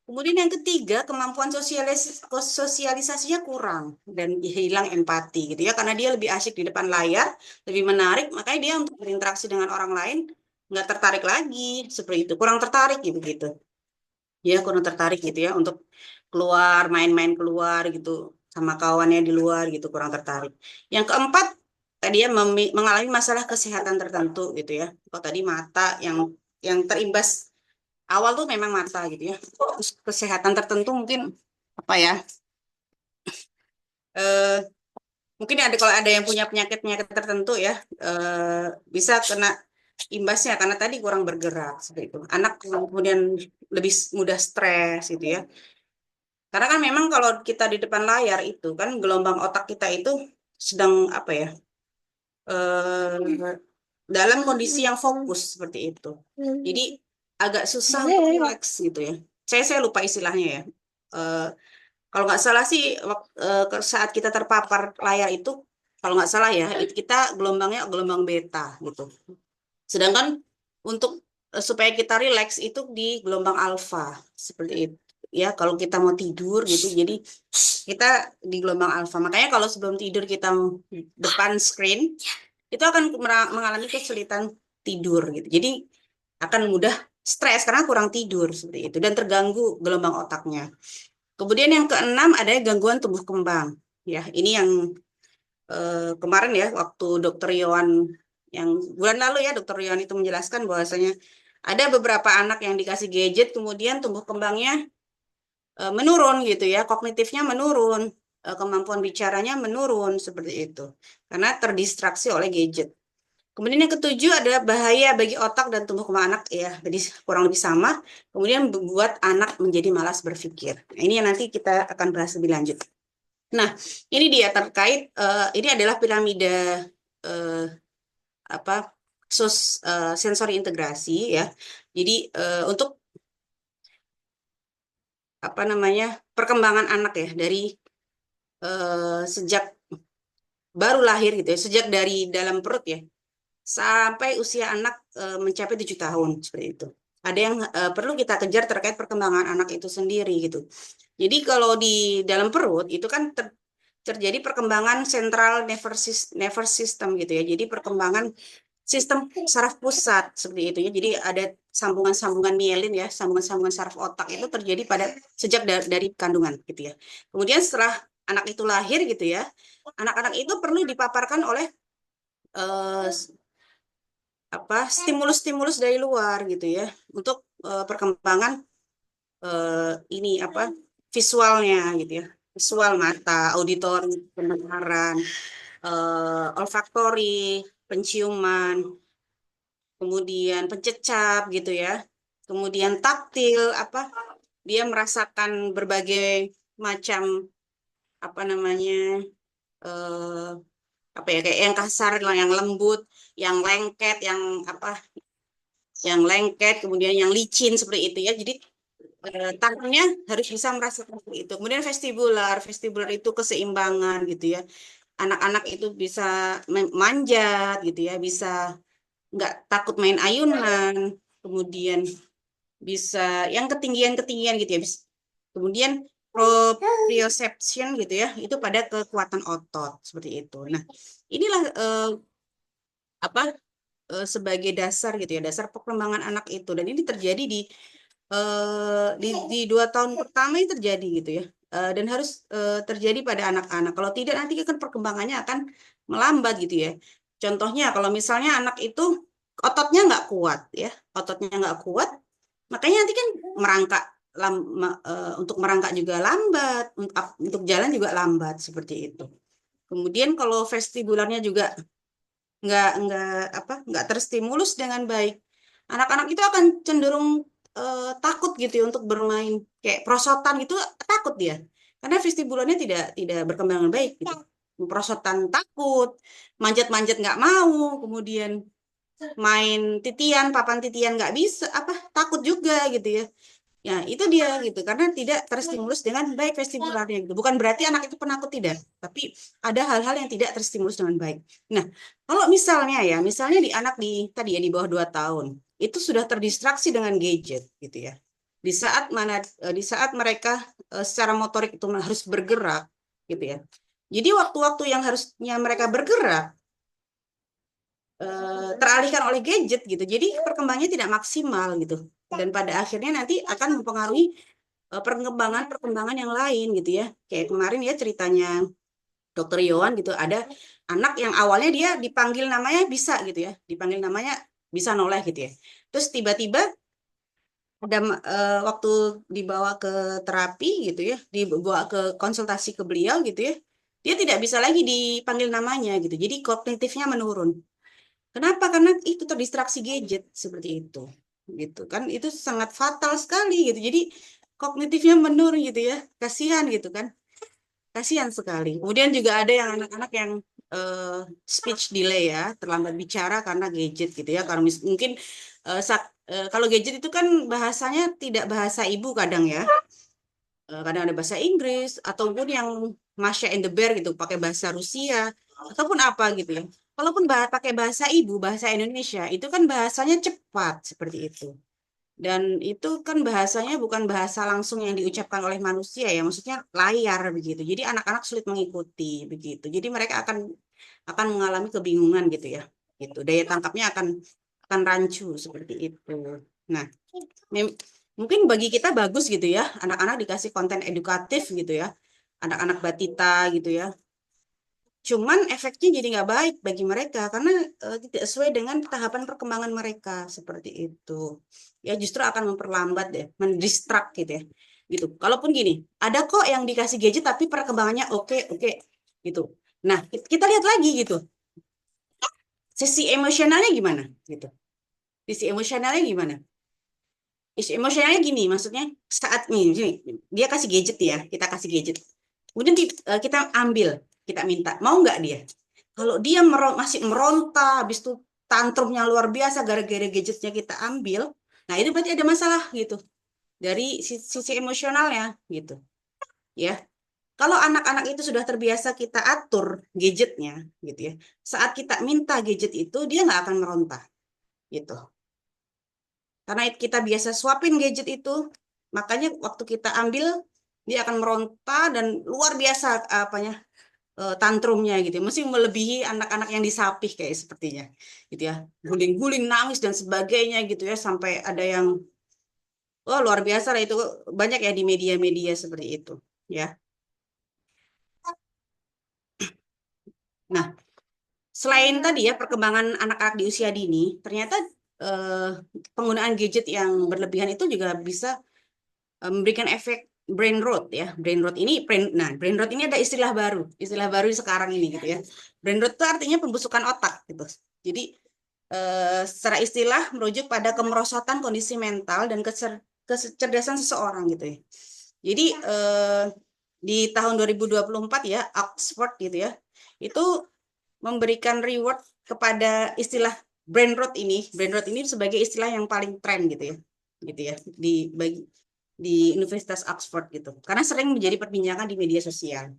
Kemudian yang ketiga, kemampuan sosialisasinya kurang dan hilang empati gitu ya, karena dia lebih asyik di depan layar, lebih menarik, makanya dia untuk berinteraksi dengan orang lain nggak tertarik lagi seperti itu, kurang tertarik gitu gitu. Ya kurang tertarik gitu ya untuk keluar main-main keluar gitu sama kawannya di luar gitu kurang tertarik. Yang keempat tadi ya mengalami masalah kesehatan tertentu gitu ya. Kalau tadi mata yang terimbas awal tuh memang mata gitu ya. Terus kesehatan tertentu mungkin apa ya? Eh, mungkin ada kalau ada yang punya penyakit-penyakit tertentu ya bisa kena imbasnya karena tadi kurang bergerak seperti itu. Anak kemudian lebih mudah stres gitu ya. Karena kan memang kalau kita di depan layar itu kan gelombang otak kita itu sedang apa ya, dalam kondisi yang fokus seperti itu. Jadi agak susah untuk relax gitu ya. Saya lupa istilahnya ya. Eh, Kalau nggak salah sih saat kita terpapar layar itu, kalau nggak salah ya, itu kita gelombangnya gelombang beta gitu. Sedangkan untuk supaya kita relax itu di gelombang alfa seperti itu. Ya, kalau kita mau tidur gitu, jadi kita di gelombang alfa. Makanya kalau sebelum tidur kita depan screen, itu akan mengalami kesulitan tidur gitu. Jadi akan mudah stres karena kurang tidur seperti itu dan terganggu gelombang otaknya. Kemudian yang keenam ada gangguan tumbuh kembang. Ya, ini yang kemarin ya waktu Dokter Yohan yang bulan lalu ya Dokter Yohan itu menjelaskan bahwasanya ada beberapa anak yang dikasih gadget kemudian tumbuh kembangnya menurun gitu ya, kognitifnya menurun, kemampuan bicaranya menurun seperti itu karena terdistraksi oleh gadget. Kemudian yang ketujuh adalah bahaya bagi otak dan tumbuh kembang anak ya, jadi kurang lebih sama. Kemudian membuat anak menjadi malas berpikir. Nah, ini yang nanti kita akan bahas lebih lanjut. Nah, ini dia terkait ini adalah piramida apa sensori integrasi ya. Jadi untuk apa namanya perkembangan anak ya dari sejak baru lahir gitu ya, sejak dari dalam perut ya sampai usia anak mencapai 7 tahun seperti itu. Ada yang perlu kita kejar terkait perkembangan anak itu sendiri gitu. Jadi kalau di dalam perut itu kan terjadi perkembangan central nervous system gitu ya. Jadi perkembangan sistem saraf pusat seperti itu ya. Jadi ada sambungan-sambungan mielin ya, sambungan-sambungan saraf otak itu terjadi pada sejak dari kandungan gitu ya. Kemudian setelah anak itu lahir gitu ya, anak-anak itu perlu dipaparkan oleh eh, stimulus-stimulus dari luar gitu ya untuk perkembangan ini visualnya gitu ya, visual mata, auditori, pendengaran, olfaktori, penciuman, kemudian pencecap gitu ya, kemudian taktil dia merasakan berbagai macam apa namanya eh, kayak yang kasar, yang lembut, yang lengket, yang lengket, kemudian yang licin seperti itu ya. Jadi tangannya harus bisa merasakan seperti itu. Kemudian vestibular itu keseimbangan gitu ya. Anak-anak itu bisa manjat gitu ya, bisa nggak takut main ayunan, kemudian bisa yang ketinggian-ketinggian gitu ya. Kemudian proprioception gitu ya, itu pada kekuatan otot seperti itu. Nah, inilah apa sebagai dasar gitu ya, dasar perkembangan anak itu. Dan ini terjadi di 2 tahun pertama ini terjadi gitu ya. Dan harus terjadi pada anak-anak. Kalau tidak nanti kan perkembangannya akan melambat gitu ya. Contohnya kalau misalnya anak itu ototnya nggak kuat ya, ototnya nggak kuat, makanya nanti kan merangkak untuk merangkak juga lambat, untuk jalan juga lambat seperti itu. Kemudian kalau vestibularnya juga nggak terstimulus dengan baik, anak-anak itu akan cenderung takut gitu ya untuk bermain kayak prosotan gitu, takut dia karena vestibularnya tidak berkembang dengan baik gitu. Prosotan takut, manjat-manjat nggak mau, kemudian main titian, papan titian nggak bisa, takut juga gitu ya. Ya, itu dia gitu, karena tidak terstimulus dengan baik vestibularnya gitu. Bukan berarti anak itu penakut, tidak, tapi ada hal-hal yang tidak terstimulus dengan baik. Nah, kalau misalnya di anak tadi ya di bawah 2 tahun, itu sudah terdistraksi dengan gadget gitu ya. Di saat mereka secara motorik itu harus bergerak gitu ya. Jadi waktu-waktu yang harusnya mereka bergerak teralihkan oleh gadget gitu. Jadi perkembangannya tidak maksimal gitu. Dan pada akhirnya nanti akan mempengaruhi perkembangan yang lain gitu ya. Kayak kemarin ya ceritanya Dokter Yohan gitu, ada anak yang awalnya dia dipanggil namanya bisa gitu ya, dipanggil namanya bisa noleh gitu ya. Terus tiba-tiba ada waktu dibawa ke terapi gitu ya, dibawa ke konsultasi ke beliau gitu ya, dia tidak bisa lagi dipanggil namanya gitu. Jadi kognitifnya menurun. Kenapa? Karena itu terdistraksi gadget seperti itu. Gitu kan. Itu sangat fatal sekali gitu. Jadi kognitifnya menurun gitu ya. Kasihan gitu kan. Kasihan sekali. Kemudian juga ada yang anak-anak yang speech delay ya, terlambat bicara karena gadget gitu ya. Karena mungkin kalau gadget itu kan bahasanya tidak bahasa ibu kadang ya. Kadang ada bahasa Inggris ataupun yang Masya and the Bear gitu pakai bahasa Rusia ataupun apa gitu ya. Walaupun pakai bahasa ibu, bahasa Indonesia, itu kan bahasanya cepat seperti itu. Dan itu kan bahasanya bukan bahasa langsung yang diucapkan oleh manusia ya, maksudnya layar begitu. Jadi anak-anak sulit mengikuti begitu. Jadi mereka akan mengalami kebingungan gitu ya. Gitu. Daya tangkapnya akan rancu seperti itu. Nah, mungkin bagi kita bagus gitu ya, anak-anak dikasih konten edukatif gitu ya. Anak-anak batita gitu ya. Cuman efeknya jadi nggak baik bagi mereka karena tidak sesuai dengan tahapan perkembangan mereka seperti itu. Ya justru akan memperlambat deh, mendistrak gitu ya. Gitu. Kalaupun gini, ada kok yang dikasih gadget tapi perkembangannya oke oke gitu. Nah, kita lihat lagi gitu. Sisi emosionalnya gimana gitu. Sisi emosionalnya gimana? Sisi emosionalnya gini, maksudnya saat ini dia kasih gadget ya, kita kasih gadget. Kemudian kita ambil, kita minta, mau nggak dia? Kalau dia masih meronta, habis itu tantrumnya luar biasa gara-gara gadgetnya kita ambil, nah itu berarti ada masalah gitu dari sisi emosionalnya gitu, ya. Kalau anak-anak itu sudah terbiasa kita atur gadgetnya, gitu ya. Saat kita minta gadget itu dia nggak akan meronta, gitu. Karena kita biasa suapin gadget itu, makanya waktu kita ambil dia akan meronta dan luar biasa apanya tantrumnya gitu, mesti melebihi anak-anak yang disapih kayak sepertinya, gitu ya, guling-guling, nangis dan sebagainya gitu ya, sampai ada yang, oh luar biasa lah itu banyak ya di media-media seperti itu, ya. Nah, selain tadi ya perkembangan anak-anak di usia dini, ternyata penggunaan gadget yang berlebihan itu juga bisa memberikan efek brain rot ya. Brain rot ini ada istilah baru sekarang ini gitu ya. Brain rot itu artinya pembusukan otak gitu. Jadi secara istilah merujuk pada kemerosotan kondisi mental dan kecerdasan seseorang gitu ya. Jadi di tahun 2024 ya Oxford gitu ya, itu memberikan reward kepada istilah brain rot ini. Brain rot ini sebagai istilah yang paling tren gitu ya di Universitas Oxford gitu, karena sering menjadi perbincangan di media sosial.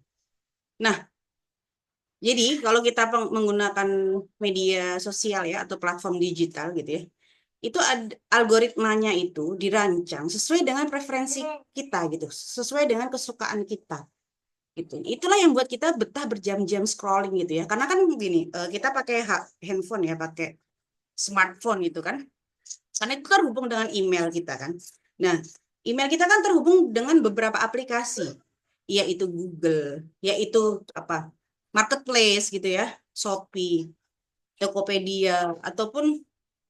Nah, jadi kalau kita menggunakan media sosial ya atau platform digital gitu ya, itu algoritmanya itu dirancang sesuai dengan preferensi kita gitu, sesuai dengan kesukaan kita gitu. Itulah yang buat kita betah berjam-jam scrolling gitu ya. Karena kan begini, kita pakai handphone ya, pakai smartphone gitu kan. Karena itu terhubung dengan email kita kan. Nah, email kita kan terhubung dengan beberapa aplikasi, yaitu Google, yaitu apa? Marketplace gitu ya, Shopee, Tokopedia, ataupun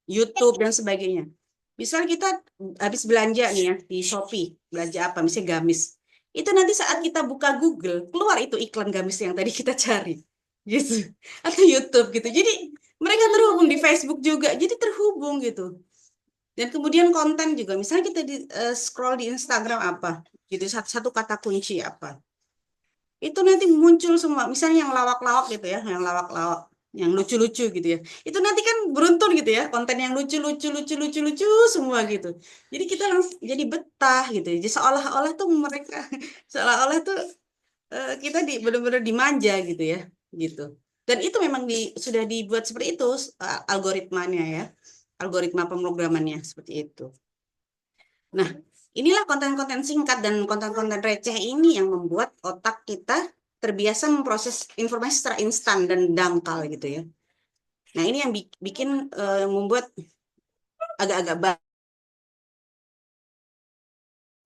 YouTube dan sebagainya. Misal kita habis belanja nih ya di Shopee, belanja apa? Misalnya gamis. Itu nanti saat kita buka Google, keluar itu iklan gamis yang tadi kita cari. Gitu. Atau YouTube gitu. Jadi mereka terhubung di Facebook juga. Jadi terhubung gitu. Dan kemudian konten juga. Misalnya kita scroll di Instagram apa? Gitu satu kata kunci apa? Itu nanti muncul semua. Misalnya yang lawak-lawak gitu ya, yang lawak-lawak, yang lucu-lucu gitu ya. Itu nanti kan beruntun gitu ya, konten yang lucu-lucu semua gitu. Jadi kita langsung jadi betah gitu. Jadi seolah-olah tuh mereka seolah-olah tuh kita benar-benar dimanja gitu ya, gitu. Dan itu memang sudah dibuat seperti itu algoritmanya ya. Algoritma pemrogramannya seperti itu. Nah, inilah konten-konten singkat dan konten-konten receh ini yang membuat otak kita terbiasa memproses informasi secara instan dan dangkal gitu ya. Nah, ini yang bikin membuat agak-agak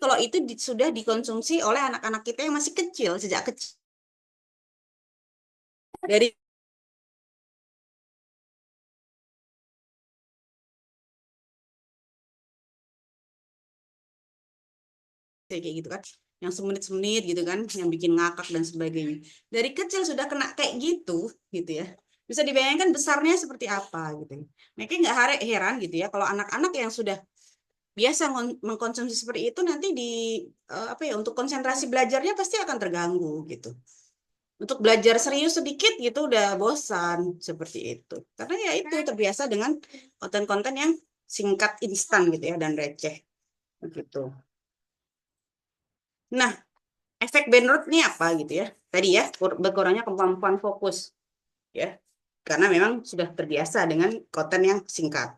kalau itu sudah dikonsumsi oleh anak-anak kita yang masih kecil, sejak kecil. Dari kayak gitu kan, yang semenit-semenit gitu kan, yang bikin ngakak dan sebagainya. Dari kecil sudah kena kayak gitu ya. Bisa dibayangkan besarnya seperti apa gitu. Makanya nggak heran gitu ya kalau anak-anak yang sudah biasa mengkonsumsi seperti itu nanti apa ya, untuk konsentrasi belajarnya pasti akan terganggu gitu. Untuk belajar serius sedikit gitu udah bosan seperti itu. Karena ya itu terbiasa dengan konten-konten yang singkat, instan gitu ya, dan receh gitu. Nah, efek bad mood ini apa gitu ya? Tadi ya, berkurangnya kemampuan fokus ya. Karena memang sudah terbiasa dengan konten yang singkat.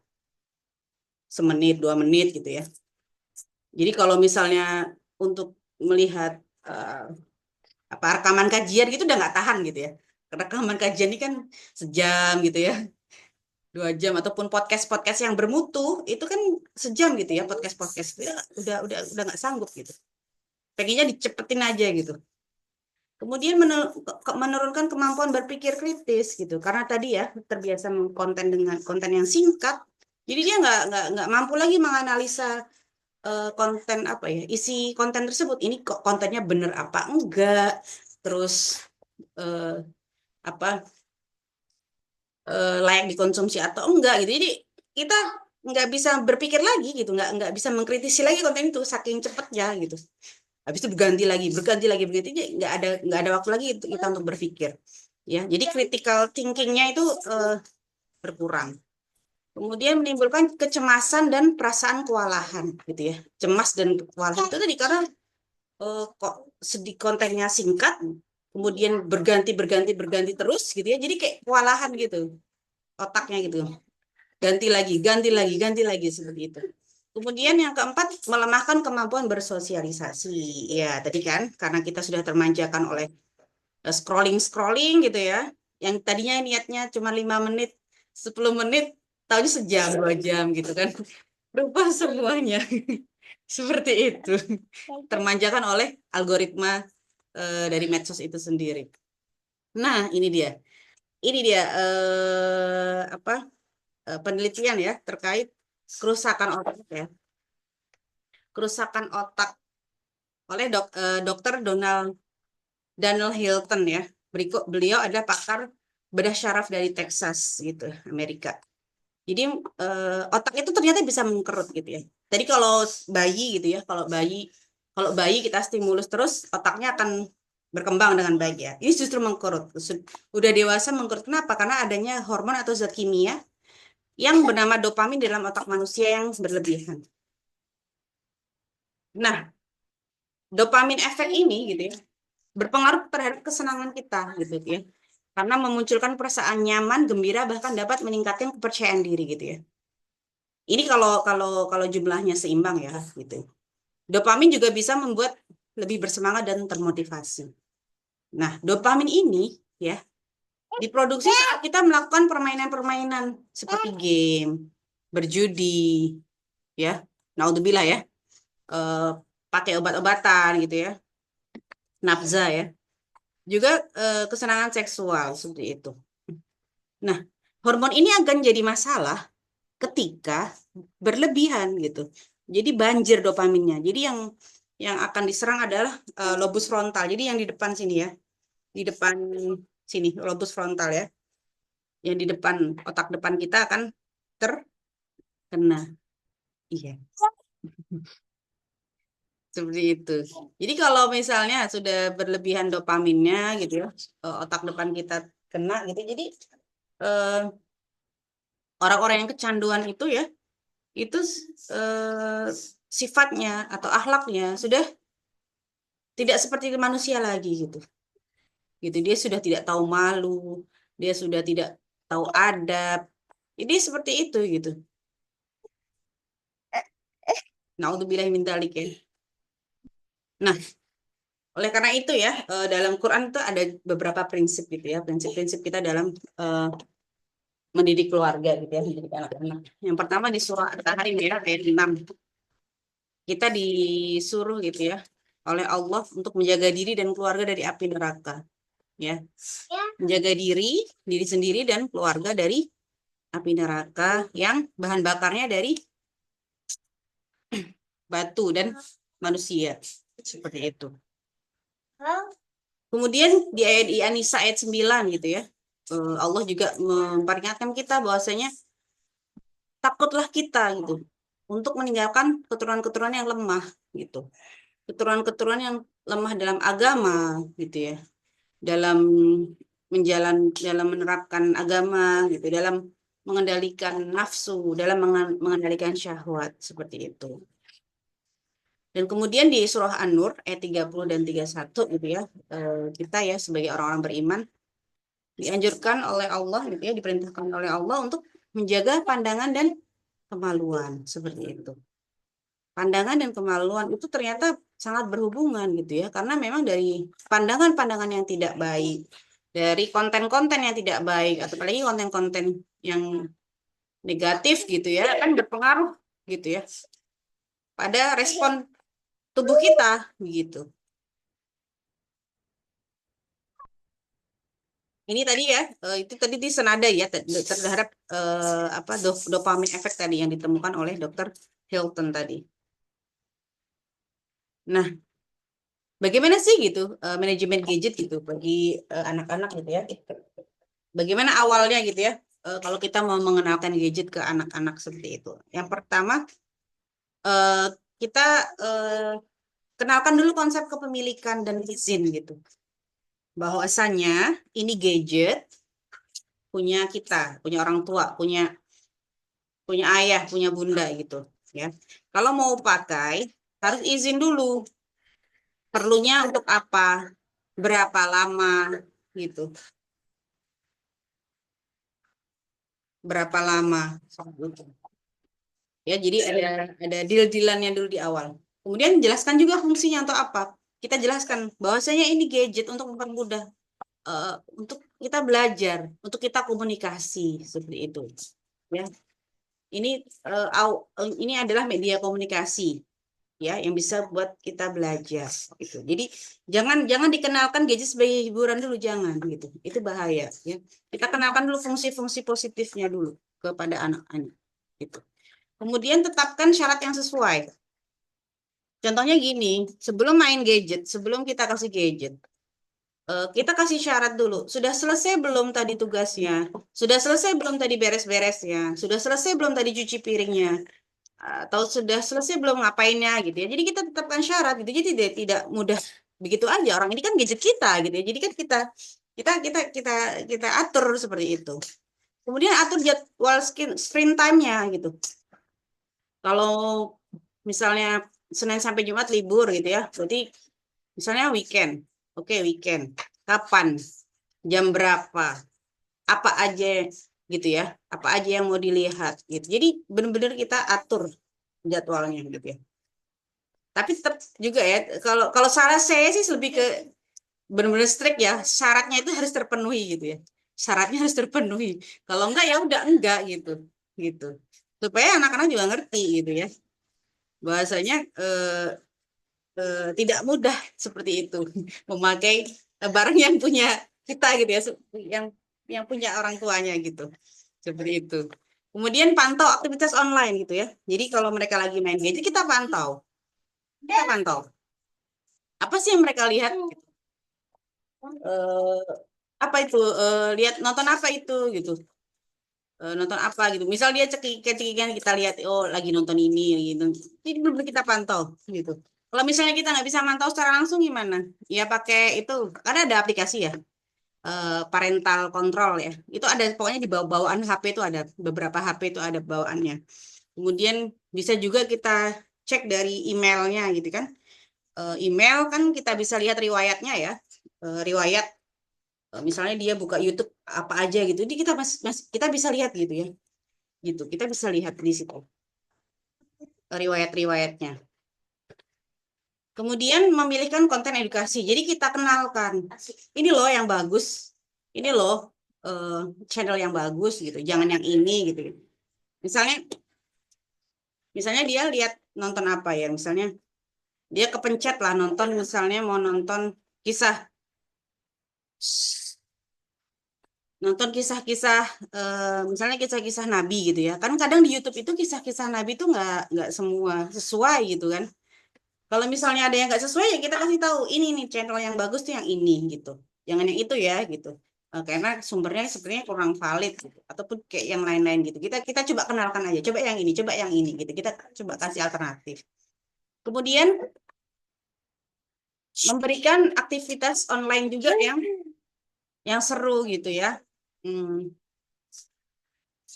Semenit, 2 menit gitu ya. Jadi kalau misalnya untuk melihat apa rekaman kajian gitu udah nggak tahan gitu ya. Rekaman kajian ini kan sejam gitu ya, 2 jam, ataupun podcast yang bermutu itu kan sejam gitu ya, podcast itu ya, udah nggak sanggup gitu. Pengennya dicepetin aja gitu. Kemudian menurunkan kemampuan berpikir kritis gitu, karena tadi ya terbiasa mengkonten dengan konten yang singkat, jadi dia nggak mampu lagi menganalisa konten apa ya, isi konten tersebut. Ini kok kontennya bener apa enggak, terus eh, apa layak dikonsumsi atau enggak gitu. Jadi kita nggak bisa berpikir lagi gitu, nggak bisa mengkritisi lagi konten itu saking cepatnya gitu. Habis itu berganti lagi, jadi nggak ada waktu lagi kita untuk berpikir. Ya, jadi critical thinkingnya itu berkurang. Kemudian menimbulkan kecemasan dan perasaan kewalahan gitu ya. Cemas dan kewalahan itu tadi karena kok sedih, kontennya singkat, kemudian berganti terus gitu ya. Jadi kayak kewalahan gitu otaknya gitu. Ganti lagi seperti itu. Kemudian yang keempat, melemahkan kemampuan bersosialisasi. Ya, tadi kan karena kita sudah termanjakan oleh scrolling gitu ya. Yang tadinya niatnya cuma 5 menit, 10 menit, tahunya sejam, 2 jam gitu kan. Berubah semuanya. Seperti itu. Termanjakan oleh algoritma dari medsos itu sendiri. Nah, ini dia. Ini dia apa? Penelitian ya terkait kerusakan otak ya. Kerusakan otak oleh Dr. Daniel Hilton ya. Beliau adalah pakar bedah syaraf dari Texas gitu, Amerika. Jadi otak itu ternyata bisa mengkerut gitu ya. Tadi kalau bayi gitu ya, kalau bayi kita stimulus terus otaknya akan berkembang dengan baik ya. Ini justru mengkerut. Udah dewasa mengkerut. Kenapa? Karena adanya hormon atau zat kimia yang bernama dopamin dalam otak manusia yang berlebihan. Nah, dopamin efek ini gitu ya, berpengaruh terhadap kesenangan kita gitu ya. Karena memunculkan perasaan nyaman, gembira, bahkan dapat meningkatkan kepercayaan diri gitu ya. Ini kalau jumlahnya seimbang ya gitu. Dopamin juga bisa membuat lebih bersemangat dan termotivasi. Nah, dopamin ini ya diproduksi saat kita melakukan permainan-permainan seperti game, berjudi, ya, naudzubillah ya, eh, pakai obat-obatan gitu ya, nafza ya, juga kesenangan seksual seperti itu. Nah, hormon ini akan jadi masalah ketika berlebihan gitu. Jadi banjir dopaminnya. Jadi yang akan diserang adalah lobus frontal. Jadi yang di depan sini ya, di depan sini lobus frontal ya, yang di depan otak depan kita akan terkena. Iya, seperti itu. Jadi kalau misalnya sudah berlebihan dopaminnya gitu ya, otak depan kita kena gitu. Jadi eh, orang-orang yang kecanduan itu ya, itu sifatnya atau akhlaknya sudah tidak seperti manusia lagi gitu. Gitu, dia sudah tidak tahu malu, dia sudah tidak tahu adab. Jadi seperti itu gitu. Naudzubillahi min dzalik ya. Nah, oleh karena itu ya, dalam Quran itu ada beberapa prinsip gitu ya, prinsip-prinsip kita dalam mendidik keluarga gitu ya, mendidik anak-anak. Yang pertama di surah At-Tahrim ya, ayat 6. Kita disuruh gitu ya oleh Allah untuk menjaga diri dan keluarga dari api neraka. Ya, menjaga diri sendiri dan keluarga dari api neraka yang bahan bakarnya dari batu dan manusia. Seperti itu. Kemudian di ayat An-Nisa ayat 9 gitu ya. Allah juga memperingatkan kita bahwasanya takutlah kita gitu untuk meninggalkan keturunan-keturunan yang lemah gitu. Keturunan-keturunan yang lemah dalam agama gitu ya. dalam dalam menerapkan agama gitu, dalam mengendalikan nafsu, dalam mengendalikan syahwat seperti itu. Dan kemudian di surah An-Nur ayat 30 dan 31 gitu ya, kita ya sebagai orang-orang beriman dianjurkan oleh Allah gitu ya, diperintahkan oleh Allah untuk menjaga pandangan dan kemaluan seperti itu. Pandangan dan kemaluan itu ternyata sangat berhubungan gitu ya, karena memang dari pandangan-pandangan yang tidak baik, dari konten-konten yang tidak baik, atau apalagi konten-konten yang negatif gitu ya, kan berpengaruh gitu ya pada respon tubuh kita begitu. Ini tadi ya, itu tadi di senada ya terhadap dopamin efek tadi yang ditemukan oleh Dr. Hilton tadi. Nah, bagaimana sih gitu manajemen gadget gitu bagi anak-anak gitu ya? Bagaimana awalnya gitu ya? Kalau kita mau mengenalkan gadget ke anak-anak seperti itu. Yang pertama, eh, kita kenalkan dulu konsep kepemilikan dan izin gitu. Bahwasanya ini gadget punya kita, punya orang tua, punya ayah, punya bunda gitu ya. Kalau mau pakai harus izin dulu. Perlunya untuk apa? Berapa lama gitu. Berapa lama? Ya, jadi ada deal-dealannya dulu di awal. Kemudian jelaskan juga fungsinya untuk apa. Kita jelaskan bahwasanya ini gadget untuk mempermudah untuk kita belajar, untuk kita komunikasi seperti itu. Ya, ini adalah media komunikasi ya yang bisa buat kita belajar gitu. Jadi jangan dikenalkan gadget sebagai hiburan dulu, jangan gitu. Itu bahaya ya. Kita kenalkan dulu fungsi-fungsi positifnya dulu kepada anak-anak gitu. Kemudian tetapkan syarat yang sesuai. Contohnya gini, sebelum main gadget, sebelum kita kasih gadget, kita kasih syarat dulu. Sudah selesai belum tadi tugasnya? Sudah selesai belum tadi beres-beresnya? Sudah selesai belum tadi cuci piringnya? Atau sudah selesai belum ngapainnya gitu ya. Jadi kita tetapkan syarat gitu. Jadi tidak mudah begitu aja. Orang ini kan gadget kita gitu ya. Jadi kan kita atur seperti itu. Kemudian atur jadwal screen time-nya gitu. Kalau misalnya Senin sampai Jumat libur gitu ya. Berarti misalnya weekend. Oke, weekend. Kapan? Jam berapa? Apa aja gitu ya. Apa aja yang mau dilihat gitu. Jadi benar-benar kita atur jadwalnya gitu ya. Tapi tetap juga ya, kalau kalau salah saya sih lebih ke benar-benar strict ya. Syaratnya itu harus terpenuhi gitu ya. Syaratnya harus terpenuhi. Kalau enggak ya udah enggak gitu. Gitu. Supaya anak-anak juga ngerti gitu ya. Bahasanya tidak mudah seperti itu memakai barang yang punya kita gitu ya, yang punya orang tuanya gitu. Seperti itu. Kemudian pantau aktivitas online gitu ya. Jadi kalau mereka lagi main gadget kita pantau. Kita pantau. Apa sih yang mereka lihat? Eh, apa itu? Lihat nonton apa itu gitu? Nonton apa gitu? Misal dia cekikan kita lihat, oh lagi nonton ini gitu. Jadi belum kita pantau gitu. Kalau misalnya kita nggak bisa mantau secara langsung gimana? Ya pakai itu, karena ada aplikasi ya, parental control ya. Itu ada pokoknya di bawaan HP itu ada beberapa HP itu ada bawaannya. Kemudian bisa juga kita cek dari emailnya gitu kan. Email kan kita bisa lihat riwayatnya ya, riwayat misalnya dia buka YouTube apa aja gitu, jadi kita bisa lihat gitu ya, gitu kita bisa lihat di situ riwayat-riwayatnya. Kemudian memilihkan konten edukasi, jadi kita kenalkan ini loh yang bagus, ini loh channel yang bagus gitu, jangan yang ini gitu. Misalnya dia lihat nonton apa ya, misalnya dia kepencet lah nonton, misalnya mau nonton kisah kisah-kisah misalnya kisah-kisah Nabi gitu ya, kan kadang di YouTube itu kisah-kisah Nabi itu nggak semua sesuai gitu kan. Kalau misalnya ada yang nggak sesuai ya kita kasih tahu ini nih channel yang bagus tuh yang ini gitu, jangan yang itu ya gitu. Karena sumbernya sebenarnya kurang valid gitu. Ataupun kayak yang lain-lain gitu, kita coba kenalkan aja, coba yang ini gitu, kita coba kasih alternatif. Kemudian memberikan aktivitas online juga yang yang seru gitu ya.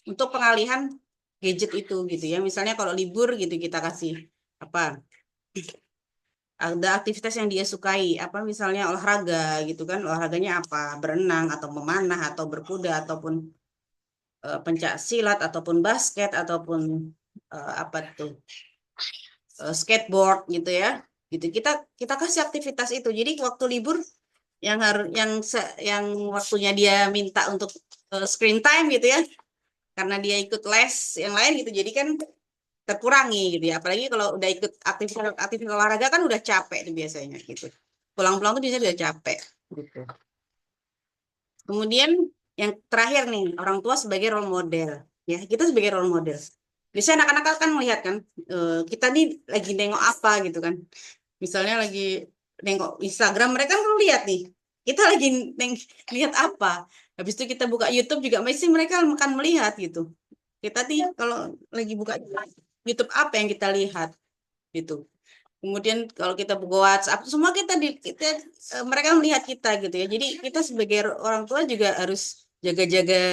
Untuk pengalihan gadget itu gitu ya. Misalnya kalau libur gitu kita kasih apa? Ada aktivitas yang dia sukai, apa misalnya olahraga gitu kan. Olahraganya apa? Berenang atau memanah atau berkuda ataupun pencak silat ataupun basket ataupun apa tuh? Skateboard gitu ya. Gitu. Kita kasih aktivitas itu. Jadi waktu libur yang harus yang waktunya dia minta untuk screen time gitu ya, karena dia ikut les yang lain gitu, jadi kan terkurangi gitu ya. Apalagi kalau udah ikut aktivitas aktivitas olahraga kan udah capek tuh biasanya gitu, pulang-pulang tuh biasanya udah capek gitu. Kemudian yang terakhir nih, orang tua sebagai role model ya. Kita sebagai role model, biasanya anak-anak kan melihat kan kita nih lagi nengok apa gitu kan. Misalnya lagi nengok Instagram, mereka kan lihat nih kita lagi lihat apa. Habis itu kita buka YouTube juga pasti mereka akan melihat gitu. Kita nih kalau lagi buka YouTube apa yang kita lihat gitu. Kemudian kalau kita buka WhatsApp, semua mereka melihat kita gitu ya. Jadi kita sebagai orang tua juga harus jaga-jaga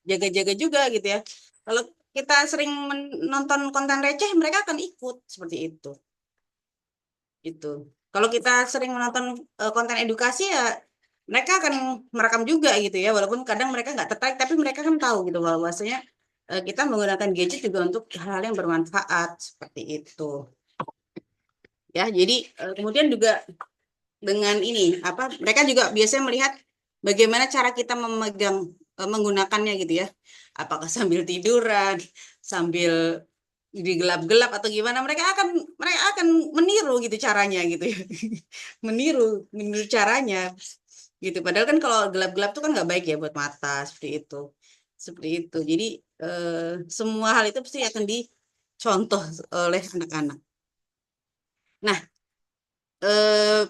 jaga-jaga juga gitu ya. Kalau kita sering menonton konten receh, mereka akan ikut seperti itu. Gitu. Kalau kita sering menonton konten edukasi ya mereka akan merekam juga gitu ya, walaupun kadang mereka nggak tertarik, tapi mereka kan tahu gitu bahwasanya kita menggunakan gadget juga untuk hal-hal yang bermanfaat seperti itu. Ya, jadi kemudian juga dengan ini apa mereka juga biasanya melihat bagaimana cara kita memegang menggunakannya gitu ya. Apakah sambil tiduran, sambil di gelap-gelap atau gimana, mereka akan meniru gitu caranya gitu ya. meniru caranya gitu, padahal kan kalau gelap-gelap tuh kan nggak baik ya buat mata, seperti itu jadi semua hal itu pasti akan dicontoh oleh anak-anak. Nah, eh,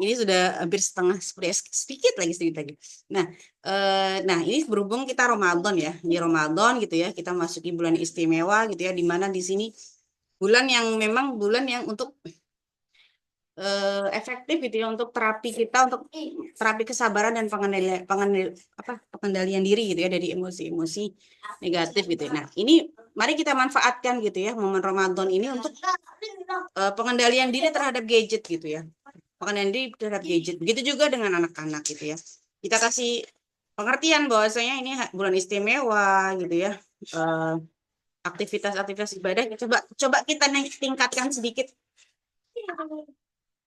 ini sudah hampir setengah, sedikit lagi. Nah, ini berhubung kita Ramadan ya, di Ramadan gitu ya, kita masuki bulan istimewa gitu ya, di mana di sini bulan yang memang bulan yang untuk efektif gitu ya, untuk terapi kesabaran dan pengendalian diri gitu ya dari emosi-emosi negatif gitu ya. Nah, ini mari kita manfaatkan gitu ya momen Ramadan ini untuk pengendalian diri terhadap gadget gitu ya. Pengendalian diri terhadap gadget. Begitu juga dengan anak-anak gitu ya. Kita kasih pengertian bahwasanya ini bulan istimewa gitu ya. Aktivitas-aktivitas ibadah coba kita tingkatkan sedikit.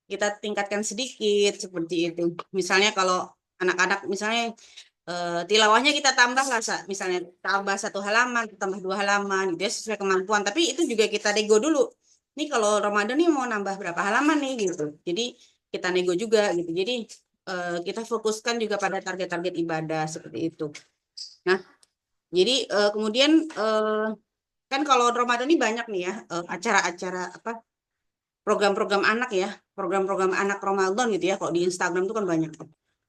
Kita tingkatkan sedikit seperti itu. Misalnya kalau anak-anak misalnya tilawahnya kita tambah lah, misalnya tambah 1 halaman, tambah 2 halaman gitu ya, sesuai kemampuan. Tapi itu juga kita nego dulu. Nih kalau Ramadan nih mau nambah berapa halaman nih gitu. Jadi kita nego juga gitu. Jadi kita fokuskan juga pada target-target ibadah seperti itu. Nah, jadi kemudian kan kalau Ramadan ini banyak nih ya acara-acara apa, program-program anak ya, program-program anak Ramadan gitu ya. Kalau di Instagram itu kan banyak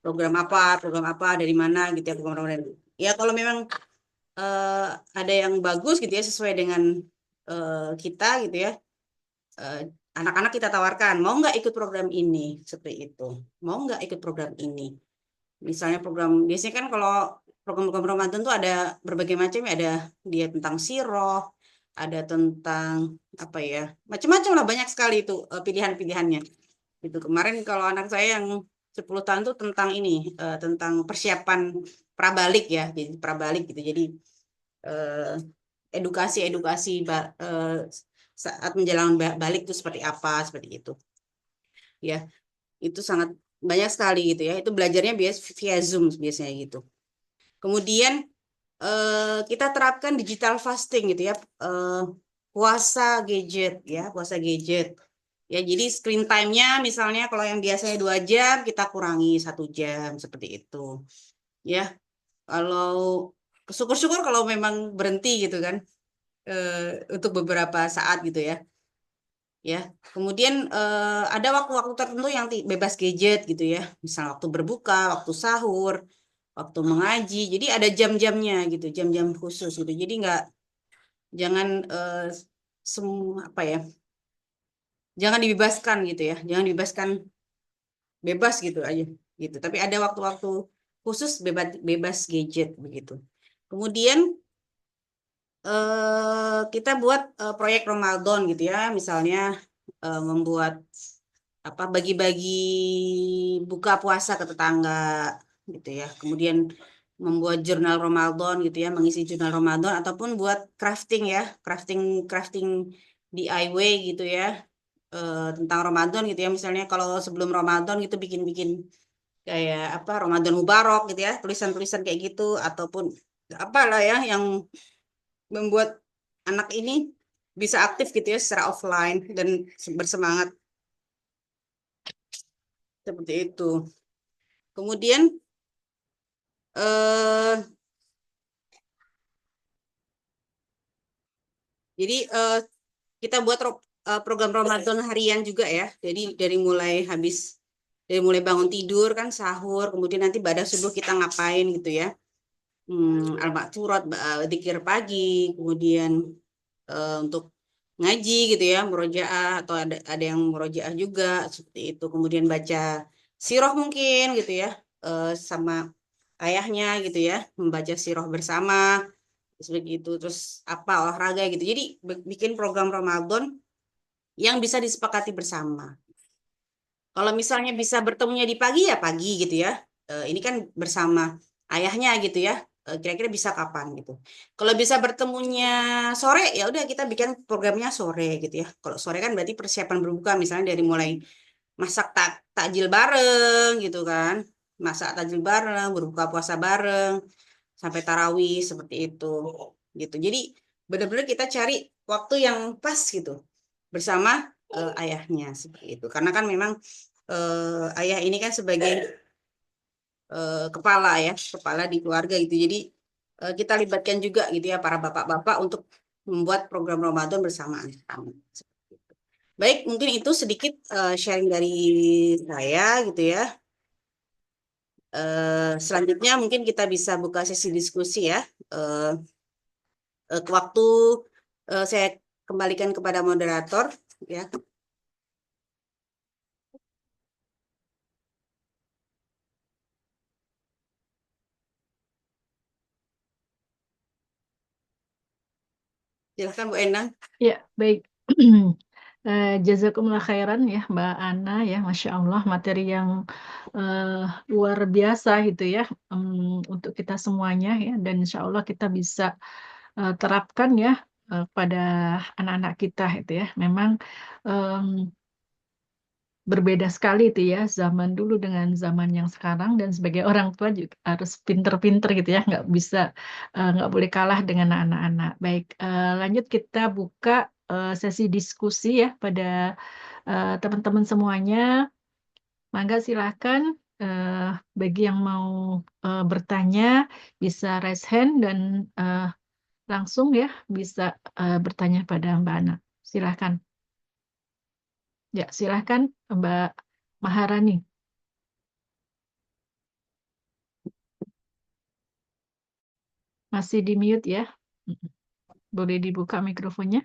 program apa dari mana gitu ya, program Ramadan. Ya kalau memang eh, ada yang bagus gitu ya, sesuai dengan kita gitu ya, eh, anak-anak kita tawarkan, mau nggak ikut program ini seperti itu, mau nggak ikut program ini. Misalnya biasanya kan kalau program-program Ramadan tuh ada berbagai macam ya, ada dia tentang siroh, ada tentang apa ya, macam-macam lah, banyak sekali itu pilihan-pilihannya. Itu kemarin kalau anak saya yang 10 tahun tuh tentang ini, tentang persiapan prabalik ya, jadi prabalik gitu. Jadi eh, edukasi-edukasi saat menjelang balik itu seperti apa, seperti itu. Ya, itu sangat banyak sekali gitu ya. Itu belajarnya via Zoom biasanya gitu. Kemudian kita terapkan digital fasting gitu ya, puasa gadget ya, puasa gadget. Ya, jadi screen time-nya misalnya kalau yang biasanya 2 jam, kita kurangi 1 jam seperti itu. Ya, kalau syukur-syukur kalau memang berhenti gitu kan, untuk beberapa saat gitu ya. Ya, kemudian ada waktu-waktu tertentu yang bebas gadget gitu ya, misal waktu berbuka, waktu sahur, waktu mengaji. Jadi ada jam-jamnya gitu, jam-jam khusus gitu. Jadi jangan semua apa ya, jangan dibebaskan gitu ya, jangan dibebaskan bebas gitu aja. gitu. Tapi ada waktu-waktu khusus bebas gadget begitu. Kemudian kita buat proyek Ramadan gitu ya, misalnya membuat apa bagi-bagi buka puasa ke tetangga gitu ya. Kemudian membuat jurnal Ramadan gitu ya, mengisi jurnal Ramadan ataupun buat crafting ya, crafting crafting DIY gitu ya, tentang Ramadan gitu ya. Misalnya kalau sebelum Ramadan gitu bikin-bikin kayak apa Ramadan Mubarak gitu ya, tulisan-tulisan kayak gitu ataupun apalah ya yang membuat anak ini bisa aktif gitu ya secara offline dan bersemangat seperti itu. Kemudian eh jadi kita buat program Ramadan harian juga ya. Jadi dari mulai bangun tidur kan sahur, kemudian nanti pada subuh kita ngapain gitu ya. Al-Ma'thurat, dzikir pagi, kemudian untuk ngaji gitu ya, murojaah atau ada yang murojaah juga seperti itu. Kemudian baca sirah mungkin gitu ya, sama ayahnya gitu ya, membaca sirah bersama seperti itu. Terus apa olahraga gitu. Jadi bikin program Ramadan yang bisa disepakati bersama. Kalau misalnya bisa bertemunya di pagi ya pagi gitu ya. Ini kan bersama ayahnya gitu ya. Kira-kira bisa kapan gitu. Kalau bisa bertemunya sore ya udah kita bikin programnya sore gitu ya. Kalau sore kan berarti persiapan berbuka misalnya dari mulai masak takjil bareng gitu kan. Masak takjil bareng, berbuka puasa bareng sampai tarawih seperti itu gitu. Jadi benar-benar kita cari waktu yang pas gitu bersama ayahnya seperti itu. Karena kan memang ayah ini kan sebagai kepala ya, kepala di keluarga gitu. Jadi kita libatkan juga gitu ya para bapak-bapak untuk membuat program Ramadan bersama anak-anak. Baik, mungkin itu sedikit sharing dari saya gitu ya. Selanjutnya mungkin kita bisa buka sesi diskusi ya. Eh, Waktu saya kembalikan kepada moderator ya. Silahkan Bu Endang. Ya, baik. Jazakumullah khairan ya Mbak Ana ya, Masya Allah materi yang eh, luar biasa gitu ya untuk kita semuanya ya, dan Insya Allah kita bisa terapkan ya pada anak-anak kita itu ya. Memang em, berbeda sekali itu ya zaman dulu dengan zaman yang sekarang, dan sebagai orang tua juga harus pinter-pinter gitu ya, nggak bisa nggak boleh kalah dengan anak-anak. Baik, lanjut kita buka sesi diskusi ya pada teman-teman semuanya. Mangga silakan, bagi yang mau bertanya bisa raise hand dan langsung ya bisa bertanya pada Mbak Ana. Silakan. Ya, silakan Mbak Maharani. Masih di mute ya. Boleh dibuka mikrofonnya.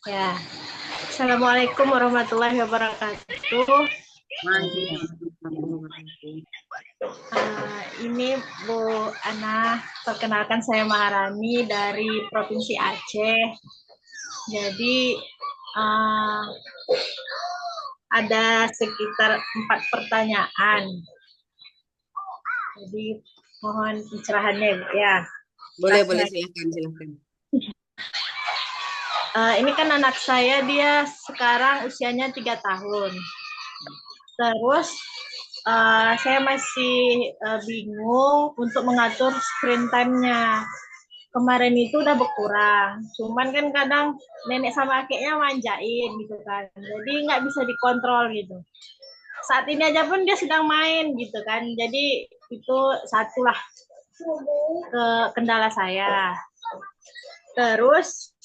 Ya. Assalamualaikum warahmatullahi wabarakatuh. Ini Bu Ana, perkenalkan saya Maharani dari Provinsi Aceh. Jadi ada sekitar 4 pertanyaan. Jadi mohon pencerahannya ya. Boleh silakan. Ini kan anak saya, dia sekarang usianya 3 tahun. Terus saya masih bingung untuk mengatur screen time-nya. Kemarin itu udah berkurang, cuman kan kadang nenek sama kakeknya manjain gitu kan, jadi nggak bisa dikontrol gitu. Saat ini aja pun dia sedang main gitu kan, jadi itu satulah kendala saya. Terus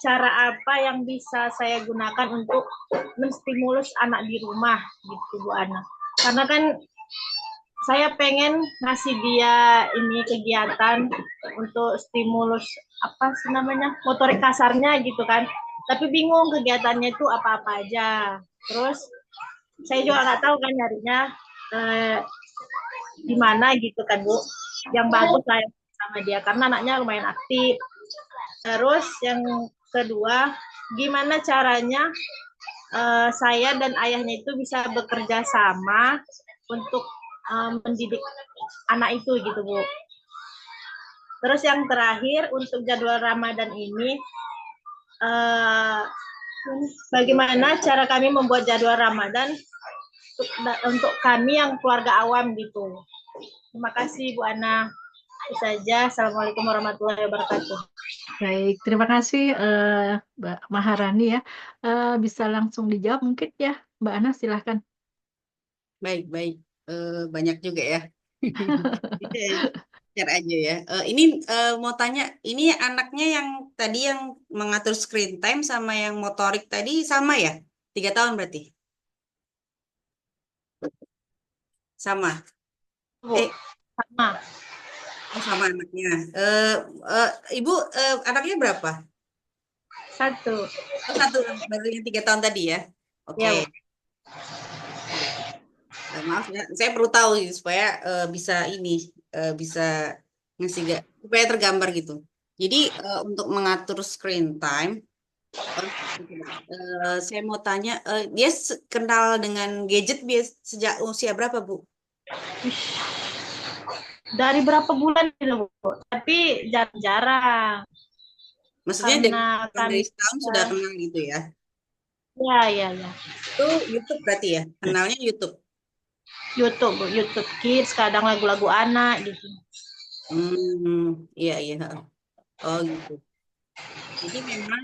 cara apa yang bisa saya gunakan untuk menstimulus anak di rumah gitu Bu Ana, karena kan saya pengen ngasih dia ini kegiatan untuk stimulus apa sih namanya, motorik kasarnya gitu kan, tapi bingung kegiatannya itu apa-apa aja. Terus saya juga nggak tahu kan nyarinya di mana gitu kan Bu. Yang bagus lah sama dia karena anaknya lumayan aktif. Terus yang kedua, gimana caranya saya dan ayahnya itu bisa bekerja sama untuk mendidik anak itu gitu Bu. Terus yang terakhir untuk jadwal Ramadan ini, bagaimana cara kami membuat jadwal Ramadan untuk kami yang keluarga awam gitu. Terima kasih Bu Ana. Itu saja. Assalamualaikum warahmatullahi wabarakatuh. Baik, terima kasih Mbak Maharani ya. Bisa langsung dijawab mungkin ya, Mbak Ana silahkan. Baik, baik. Banyak juga ya. Share aja ya. Ini mau tanya, ini anaknya yang tadi yang mengatur screen time sama yang motorik tadi sama ya? 3 tahun berarti? Sama. Bu, Eh, sama. oh sama anaknya. Ibu, anaknya berapa? 1. Oh, satu, baru yang 3 tahun tadi ya? Oke. Ya, Bu. Maaf ya, saya perlu tahu gitu, supaya bisa bisa ngasih supaya tergambar gitu. Jadi untuk mengatur screen time, saya mau tanya, dia kenal dengan gadget sejak usia berapa, Bu? Dari berapa bulan itu, Bu? Tapi jarang-jarang. Maksudnya Karena dari kami setahun sudah kenal gitu ya? ya. Itu YouTube berarti ya? Kenalnya YouTube. YouTube, Bu. YouTube Kids, kadang lagu-lagu anak gitu. Iya, iya. Oh gitu. Jadi memang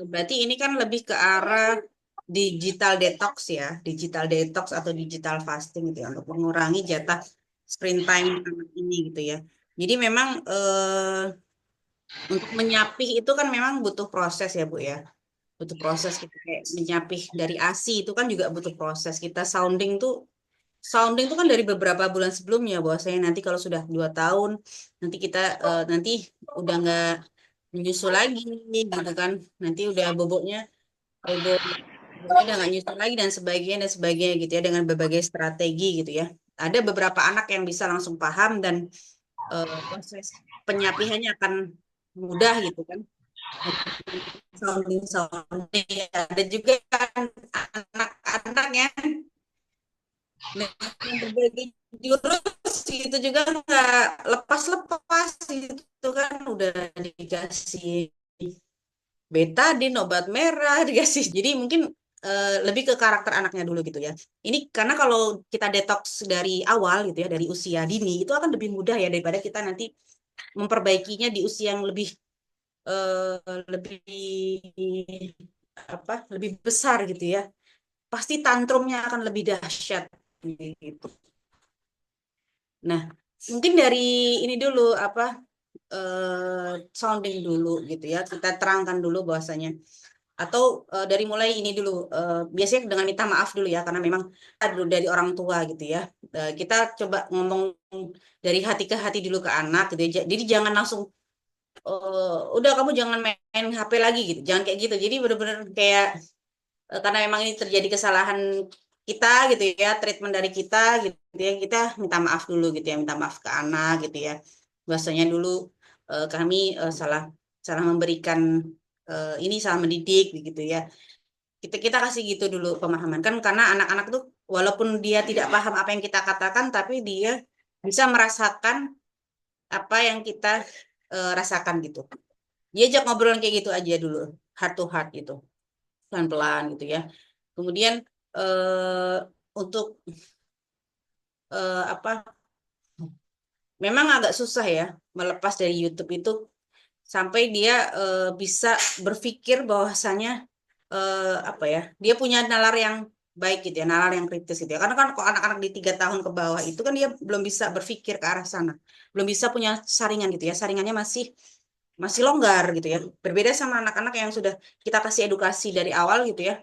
berarti ini kan lebih ke arah digital detox ya, digital detox atau digital fasting gitu ya, untuk mengurangi jatah screen time anak ini gitu ya. Jadi memang untuk menyapih itu kan memang butuh proses ya Bu ya, butuh proses kita kayak menyapih dari ASI itu kan juga butuh proses. Kita sounding tuh kan dari beberapa bulan sebelumnya, bahwasanya nanti kalau sudah 2 tahun nanti kita nanti udah nggak menyusul lagi gitu kan, nanti udah bobo boboknya udah nggak nyusul lagi dan sebagainya gitu ya, dengan berbagai strategi gitu ya. Ada beberapa anak yang bisa langsung paham dan proses penyapihannya akan mudah gitu kan. Sounding ada juga kan anak-anak yang dengan berbagai jurus itu juga nggak lepas-lepas itu kan, udah dikasih betadin, obat merah dikasih. Jadi mungkin lebih ke karakter anaknya dulu gitu ya. Ini karena kalau kita detox dari awal gitu ya, dari usia dini itu akan lebih mudah ya daripada kita nanti memperbaikinya di usia yang lebih lebih besar gitu ya. Pasti tantrumnya akan lebih dahsyat gitu. Nah, mungkin dari ini dulu sounding dulu gitu ya. Kita terangkan dulu bahwasanya, atau dari mulai ini dulu, biasanya dengan minta maaf dulu ya, karena memang dari orang tua gitu ya. Kita coba ngomong dari hati ke hati dulu ke anak gitu ya. Jadi jangan langsung udah kamu jangan main HP lagi gitu, jangan kayak gitu. Jadi benar-benar kayak karena memang ini terjadi kesalahan kita gitu ya, treatment dari kita gitu ya, kita minta maaf dulu gitu ya, minta maaf ke anak gitu ya. Bahwasanya dulu kami salah salah memberikan ini, salah mendidik gitu ya. Kita kasih gitu dulu pemahaman kan, karena anak-anak tuh walaupun dia tidak paham apa yang kita katakan, tapi dia bisa merasakan apa yang kita rasakan gitu. Diajak ngobrol kayak gitu aja dulu, heart to heart gitu, pelan-pelan gitu ya. Kemudian untuk apa? Memang agak susah ya melepas dari YouTube itu sampai dia bisa berpikir bahwasanya dia punya nalar yang baik gitu ya, nalar yang kritis gitu ya. Karena kan kok anak-anak di 3 tahun ke bawah itu kan dia belum bisa berpikir ke arah sana, belum bisa punya saringan gitu ya, saringannya masih longgar gitu ya. Berbeda sama anak-anak yang sudah kita kasih edukasi dari awal gitu ya,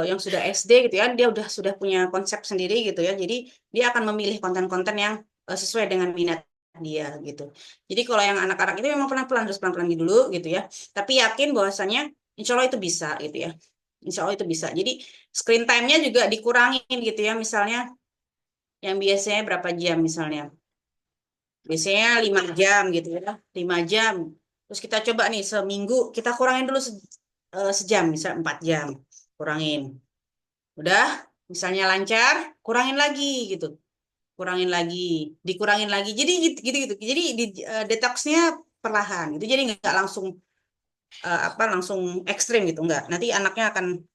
yang sudah SD gitu ya, dia sudah punya konsep sendiri gitu ya. Jadi dia akan memilih konten-konten yang sesuai dengan minat dia gitu. Jadi kalau yang anak-anak itu memang pelan-pelan, harus pelan-pelan dulu gitu ya. Tapi yakin bahwasanya insya Allah itu bisa gitu ya. insya Allah itu bisa. Jadi screen time-nya juga dikurangin gitu ya, misalnya yang biasanya berapa jam misalnya. Biasanya 5 jam gitu ya, 5 jam. Terus kita coba nih seminggu kita kurangin dulu sejam, misal 4 jam, kurangin. Udah, misalnya lancar, kurangin lagi gitu, kurangin lagi, dikurangin lagi. Jadi gitu. Jadi detoxnya perlahan. Itu jadi nggak langsung langsung ekstrim gitu, nggak. Nanti anaknya akan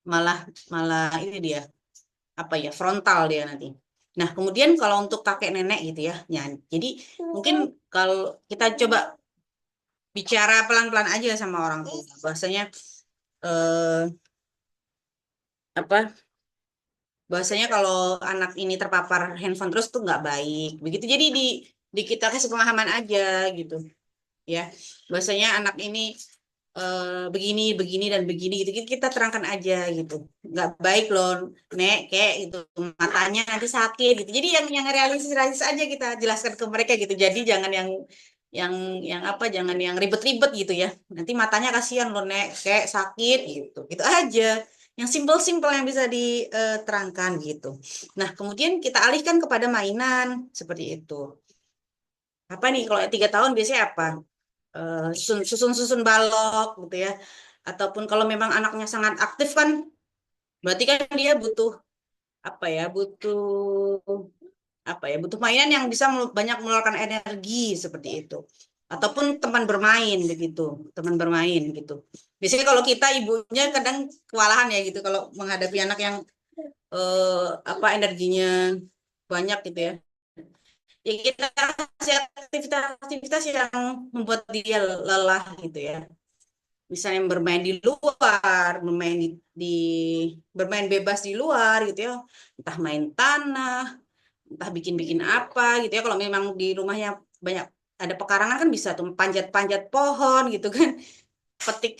malah malah ini dia frontal dia nanti. Nah, kemudian kalau untuk kakek nenek gitu ya, jadi mungkin kalau kita coba bicara pelan-pelan aja sama orang tua, bahasanya eh, apa? Bahasanya kalau anak ini terpapar handphone terus tuh nggak baik, begitu. Jadi di kita kasih pemahaman aja gitu, ya. Bahasanya anak ini begini, begini dan begini gitu. Kita terangkan aja gitu. Nggak baik loh, Nek, kayak gitu. Matanya nanti sakit gitu. Jadi yang realistis aja kita jelaskan ke mereka gitu. Jadi jangan yang jangan yang ribet-ribet gitu ya. Nanti matanya kasihan loh, Nek, kayak sakit gitu. Gitu aja. Yang simpel-simpel yang bisa diterangkan gitu. Nah, kemudian kita alihkan kepada mainan seperti itu. Apa nih kalau 3 tahun biasanya apa? Susun balok gitu ya. Ataupun kalau memang anaknya sangat aktif kan, berarti kan dia butuh butuh butuh mainan yang bisa banyak mengeluarkan energi seperti itu. Ataupun teman bermain begitu, teman bermain gitu. Biasanya kalau kita ibunya kadang kewalahan ya gitu kalau menghadapi anak yang energinya banyak gitu ya. Ya kita kasih aktivitas yang membuat dia lelah gitu ya. Misalnya bermain di luar, di bermain bebas di luar gitu ya, entah main tanah, entah bikin-bikin apa gitu ya. Kalau memang di rumahnya banyak ada pekarangan kan bisa tuh panjat-panjat pohon gitu kan, petik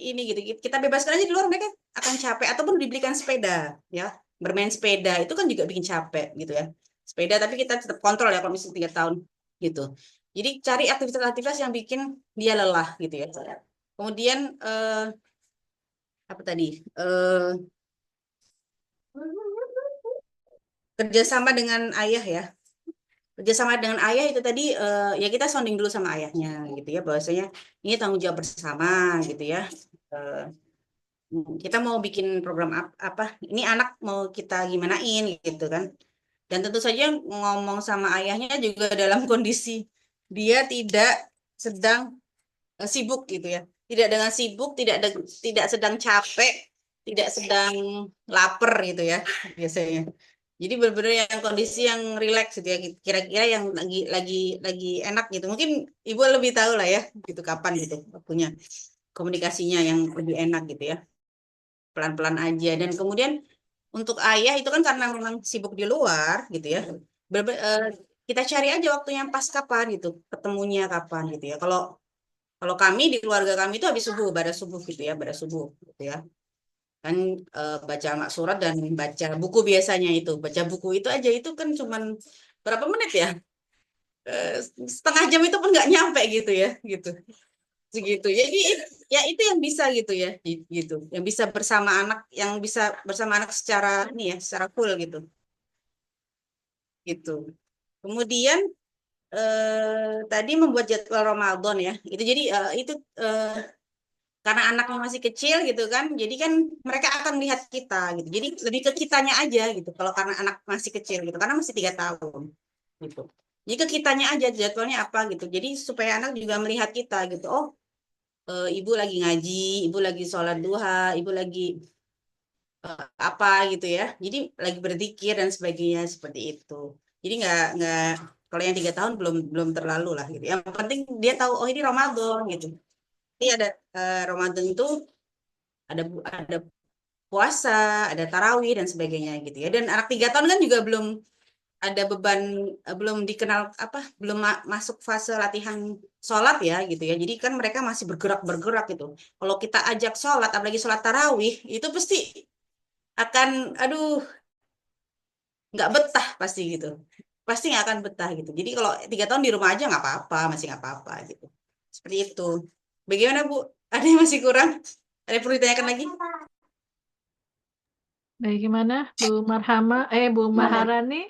ini gitu. Kita bebaskan aja di luar, mereka akan capek. Ataupun dibelikan sepeda ya, bermain sepeda itu kan juga bikin capek gitu ya. Sepeda tapi kita tetap kontrol ya kalau misalnya 3 tahun gitu. Jadi cari aktivitas-aktivitas yang bikin dia lelah gitu ya. Kemudian apa tadi? Kerjasama dengan ayah ya. Kerjasama dengan ayah itu tadi ya kita sounding dulu sama ayahnya gitu ya. Bahwasanya ini tanggung jawab bersama gitu ya. Eh, kita mau bikin program apa? Ini anak mau kita gimanain gitu kan. Dan tentu saja ngomong sama ayahnya juga dalam kondisi dia tidak sedang sibuk gitu ya. Tidak dengan sibuk, tidak sedang capek, tidak sedang lapar gitu ya biasanya. Jadi benar-benar yang kondisi yang rileks gitu ya. Kira-kira yang lagi enak gitu. Mungkin ibu lebih tahu lah ya gitu kapan gitu waktunya komunikasinya yang lebih enak gitu ya. Pelan-pelan aja. Dan kemudian untuk ayah itu kan karena memang sibuk di luar gitu ya. Kita cari aja waktunya yang pas kapan gitu, ketemunya kapan gitu ya. Kalau kalau kami di keluarga kami itu habis subuh, pada subuh gitu ya, pada subuh gitu ya. Kan baca surat dan baca buku biasanya itu. Baca buku itu aja itu kan cuman berapa menit ya? Eh, Setengah jam itu pun nggak nyampe gitu ya, gitu. Segitu. Jadi ya itu yang bisa gitu ya, gitu. Yang bisa bersama anak, yang bisa bersama anak secara ini ya, secara full gitu. Gitu. Kemudian tadi membuat jadwal Ramadan ya. Itu jadi itu karena anaknya masih kecil gitu kan, jadi kan mereka akan melihat kita gitu. Jadi lebih ke kitanya aja gitu. Kalau karena anak masih kecil gitu, karena masih 3 tahun gitu. Jadi ke kitanya aja jadwalnya apa gitu. Jadi supaya anak juga melihat kita gitu. Oh, ibu lagi ngaji, ibu lagi sholat duha, ibu lagi apa gitu ya. Jadi lagi berzikir dan sebagainya seperti itu. Jadi nggak kalau yang 3 tahun belum belum terlalu lah gitu. Yang penting dia tahu oh ini Ramadan gitu. Ini ada Ramadan itu ada puasa, ada tarawih dan sebagainya gitu ya. Dan anak 3 tahun kan juga belum ada beban, belum dikenal belum masuk fase latihan sholat ya gitu ya. Jadi kan mereka masih bergerak gitu. Kalau kita ajak sholat, apalagi sholat tarawih, itu pasti akan, aduh, nggak betah pasti gitu. Pasti nggak akan betah gitu. Jadi kalau 3 tahun di rumah aja nggak apa-apa, masih nggak apa-apa gitu. Seperti itu. Bagaimana Bu? Ada yang masih kurang? Ada yang perlu ditanyakan lagi? Bagaimana Bu Boleh. Maharani,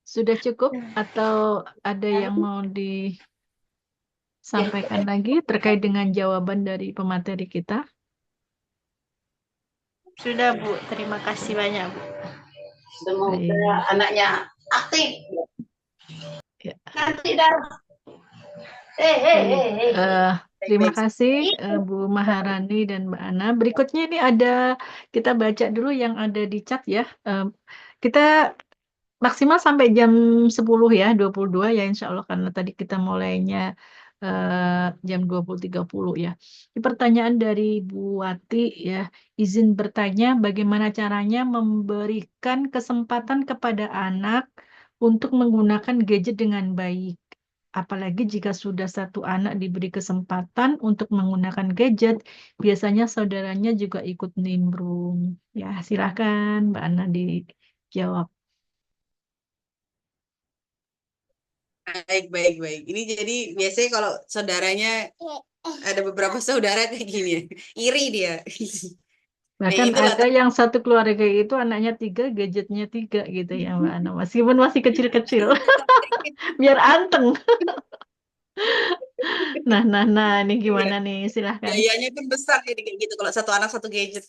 sudah cukup atau ada yang mau disampaikan lagi terkait dengan jawaban dari pemateri kita? Sudah Bu, terima kasih banyak Bu. Semoga Baik. anaknya aktif. Ya. Nanti darah. Baik. Terima Baik-baik. kasih Bu Maharani dan Mbak Ana. Berikutnya ini ada, kita baca dulu yang ada di chat ya. Kita maksimal sampai jam 10 ya, 22 ya insya Allah, karena tadi kita mulainya jam 20.30 ya. Ini pertanyaan dari Bu Wati ya. Izin bertanya, bagaimana caranya memberikan kesempatan kepada anak untuk menggunakan gadget dengan baik? Apalagi jika sudah satu anak diberi kesempatan untuk menggunakan gadget, biasanya saudaranya juga ikut nimbrung. Ya, silakan Mbak Ana dijawab. Baik, baik, baik. Ini jadi biasanya kalau saudaranya ada beberapa saudara kayak gini ya. Iri dia. Nah, Bahkan itulah ada yang satu keluarga itu anaknya 3, gadgetnya 3 gitu ya Mbak Ana. Meskipun masih kecil-kecil, biar anteng. Nah, ini iya, gimana nih? Silahkan. biayanya pun besar jadi kayak gitu kalau satu anak satu gadget.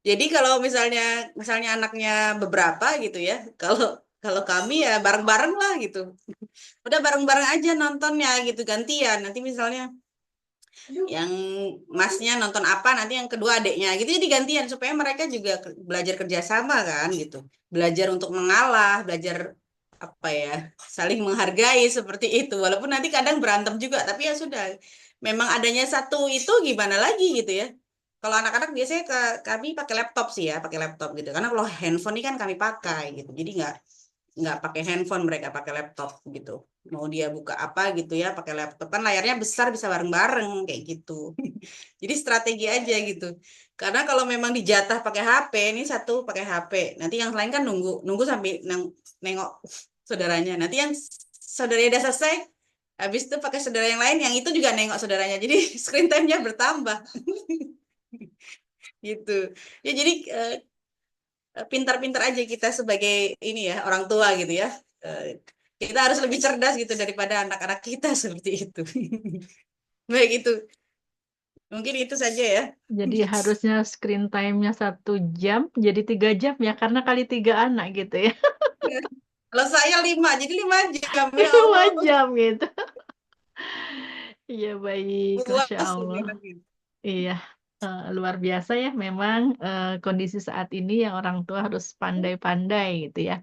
Jadi kalau misalnya misalnya anaknya beberapa gitu ya, kalau kalau kami ya bareng-bareng lah gitu. Udah bareng-bareng aja nontonnya gitu gantian. Nanti misalnya yang masnya nonton apa, nanti yang kedua adiknya gitu, jadi gantian supaya mereka juga belajar kerjasama kan gitu, belajar untuk mengalah, belajar apa ya, saling menghargai seperti itu, walaupun nanti kadang berantem juga, tapi ya sudah, memang adanya satu itu gimana lagi gitu ya. Kalau anak-anak biasanya kami pakai laptop sih ya, pakai laptop gitu, karena kalau handphone ini kan kami pakai gitu, jadi nggak pakai handphone, mereka pakai laptop gitu, mau dia buka apa gitu ya pakai laptop, kan layarnya besar bisa bareng-bareng kayak gitu. Jadi strategi aja gitu, karena kalau memang dijatah pakai HP, ini satu pakai HP, nanti yang lain kan nunggu nunggu sampai nengok saudaranya, nanti yang saudaranya udah selesai, habis itu pakai saudara yang lain, yang itu juga nengok saudaranya, jadi screen time-nya bertambah. Gitu ya, jadi pintar-pintar aja kita sebagai ini ya orang tua gitu ya. Eh, Kita harus lebih cerdas gitu daripada anak-anak kita seperti itu. Baik itu. Mungkin itu saja ya. Jadi harusnya screen time-nya 1 jam, jadi 3 jam ya, karena kali 3 anak gitu ya. Kalau saya 5, jadi 5 jam ya lima Allah. jam gitu. Iya baik, Masya Puas Allah. beneran gitu. Iya, luar biasa ya memang kondisi saat ini yang orang tua harus pandai-pandai gitu ya.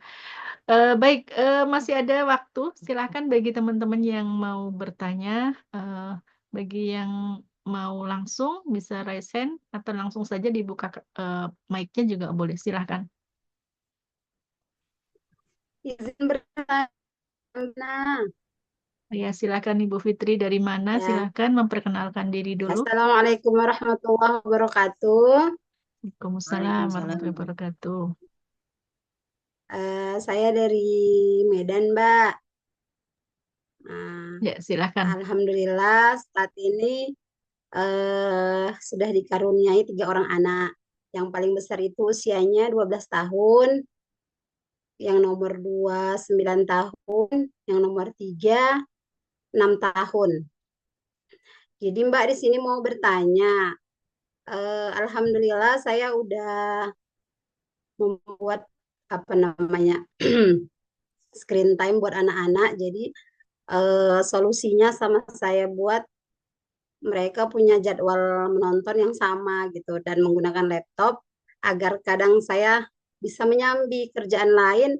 Baik, masih ada waktu. Silakan bagi teman-teman yang mau bertanya, eh, bagi yang mau langsung bisa raise hand atau langsung saja dibuka mic-nya juga boleh. Silakan. Izin bertanya. Ya, silakan Ibu Fitri dari mana? Ya. Silakan memperkenalkan diri dulu. Assalamualaikum warahmatullahi wabarakatuh. Waalaikumsalam Waalaikumsalam. warahmatullahi wabarakatuh. Saya dari Medan, Mbak. Nah, Ya, silakan. Alhamdulillah saat ini sudah dikaruniai 3 orang anak. Yang paling besar itu usianya 12 tahun, yang nomor 2 9 tahun, yang nomor 3 6 tahun. Jadi Mbak di sini mau bertanya, Alhamdulillah saya udah membuat apa namanya screen time buat anak-anak. Jadi solusinya sama saya buat mereka punya jadwal menonton yang sama gitu dan menggunakan laptop agar kadang saya bisa menyambi kerjaan lain.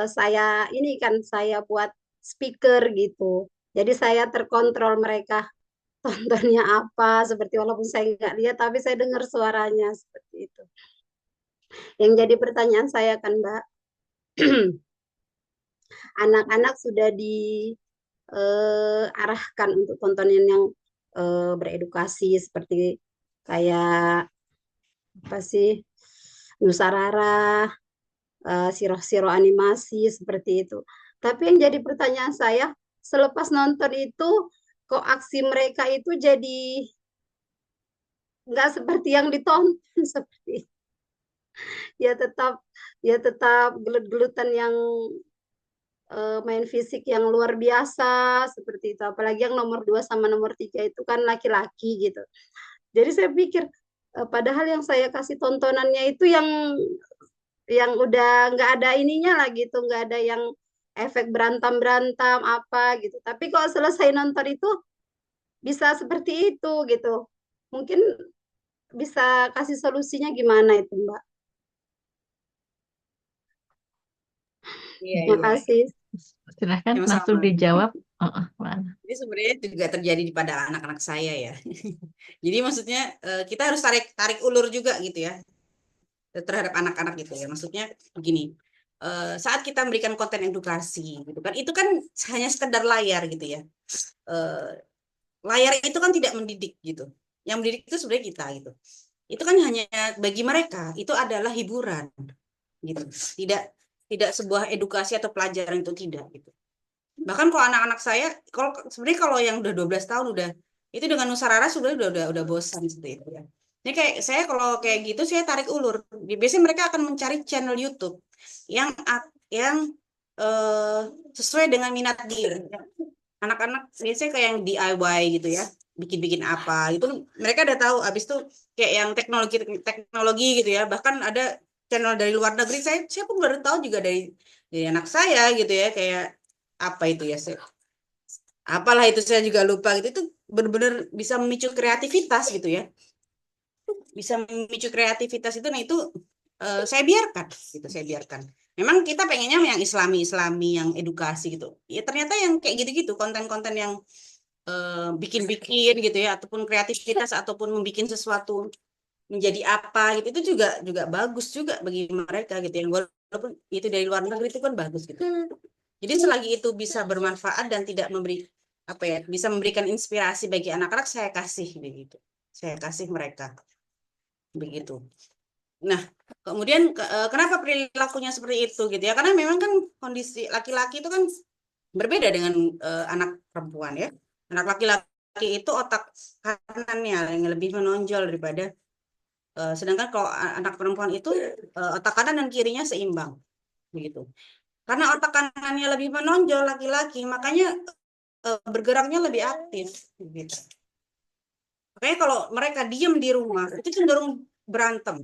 Saya ini kan saya buat speaker gitu. Jadi saya terkontrol mereka tontonnya apa, seperti walaupun saya nggak lihat tapi saya dengar suaranya seperti itu. Yang jadi pertanyaan saya kan Mbak, anak-anak sudah diarahkan untuk tontonan yang beredukasi seperti kayak apa sih, Nusa Rara, siro-siro animasi seperti itu. Tapi yang jadi pertanyaan saya, selepas nonton itu kok aksi mereka itu jadi nggak seperti yang ditonton seperti ya tetap ya tetap gelut-gelutan yang main fisik yang luar biasa seperti itu. Apalagi yang nomor 2 sama nomor 3 itu kan laki-laki gitu. Jadi saya pikir padahal yang saya kasih tontonannya itu yang udah nggak ada ininya lah gitu, nggak ada yang efek berantem-berantem apa gitu. Tapi kalau selesai nonton itu bisa seperti itu gitu. Mungkin bisa kasih solusinya gimana itu, Mbak? Iya, Terima iya. kasih. Silahkan langsung Sama-sama. dijawab. Mana? Jadi sebenarnya juga terjadi pada anak-anak saya ya. Jadi maksudnya kita harus tarik tarik ulur juga gitu ya terhadap anak-anak gitu ya. Maksudnya begini, saat kita memberikan konten edukasi gitu kan, itu kan hanya sekedar layar gitu ya. Eh, Layar itu kan tidak mendidik gitu. Yang mendidik itu sebenarnya kita gitu. Itu kan hanya bagi mereka itu adalah hiburan gitu. Tidak tidak sebuah edukasi atau pelajaran itu tidak gitu. Bahkan kalau anak-anak saya, kalau sebenarnya kalau yang udah 12 tahun udah itu dengan Nusa Rara sudah udah bosan seperti itu ya. Jadi kayak saya kalau kayak gitu saya tarik ulur. Biasanya mereka akan mencari channel YouTube yang yang eh, sesuai dengan minat dia. Anak-anak biasanya kayak yang DIY gitu ya, bikin-bikin apa gitu. Mereka udah tahu abis itu kayak yang teknologi teknologi gitu ya. Bahkan ada channel dari luar negeri saya pun baru tahu juga dari anak saya gitu ya kayak apa itu ya apalah itu saya juga lupa gitu itu benar-benar bisa memicu kreativitas gitu ya bisa memicu kreativitas itu nah itu saya biarkan gitu saya biarkan memang kita pengennya yang islami yang edukasi gitu ya ternyata yang kayak gitu-gitu konten-konten yang bikin-bikin gitu ya ataupun kreativitas ataupun membuat sesuatu menjadi apa gitu itu juga juga bagus juga bagi mereka gitu yang walaupun itu dari luar negeri itu kan bagus gitu. Jadi selagi itu bisa bermanfaat dan tidak memberi apa ya, bisa memberikan inspirasi bagi anak-anak saya kasih begitu. Saya kasih mereka begitu. Nah, kemudian kenapa perilakunya seperti itu gitu ya? Karena memang kan kondisi laki-laki itu kan berbeda dengan anak perempuan ya. Anak laki-laki itu otak kanannya yang lebih menonjol daripada sedangkan kalau anak perempuan itu otak kanan dan kirinya seimbang begitu. Karena otak kanannya lebih menonjol laki-laki, makanya bergeraknya lebih aktif gitu. Makanya kalau mereka diam di rumah itu cenderung berantem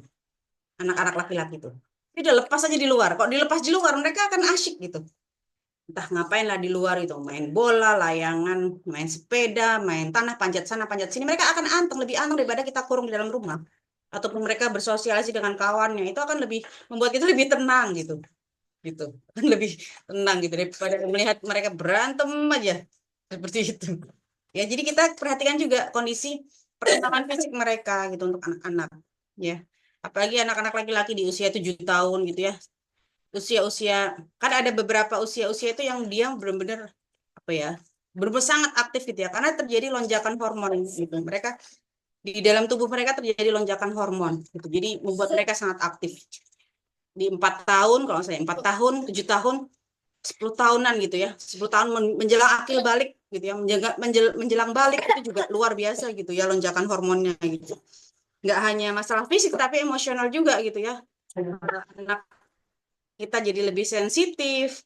anak-anak laki-laki itu. Tidak lepas aja di luar. Kalau dilepas di luar mereka akan asyik gitu. Entah ngapain lah di luar itu, main bola, layangan, main sepeda, main tanah, panjat sana, panjat sini. Mereka akan anteng, lebih anteng daripada kita kurung di dalam rumah. Ataupun mereka bersosialisasi dengan kawannya, itu akan lebih membuat kita lebih tenang gitu. Gitu. Lebih tenang gitu daripada melihat mereka berantem aja seperti itu. Ya, jadi kita perhatikan juga kondisi perkembangan fisik mereka gitu untuk anak-anak ya. Apalagi anak-anak laki-laki di usia 7 tahun gitu ya. Usia-usia kan ada beberapa usia-usia itu yang dia benar-benar apa ya? Benar sangat aktif gitu ya karena terjadi lonjakan hormon gitu. Mereka di dalam tubuh mereka terjadi lonjakan hormon gitu. Jadi membuat mereka sangat aktif. Di 4 tahun kalau saya 4 tahun, 7 tahun 10 tahunan gitu ya 10 tahun menjelang akil balik gitu ya menjelang balik itu juga luar biasa gitu ya lonjakan hormonnya gitu nggak hanya masalah fisik tapi emosional juga gitu ya anak kita jadi lebih sensitif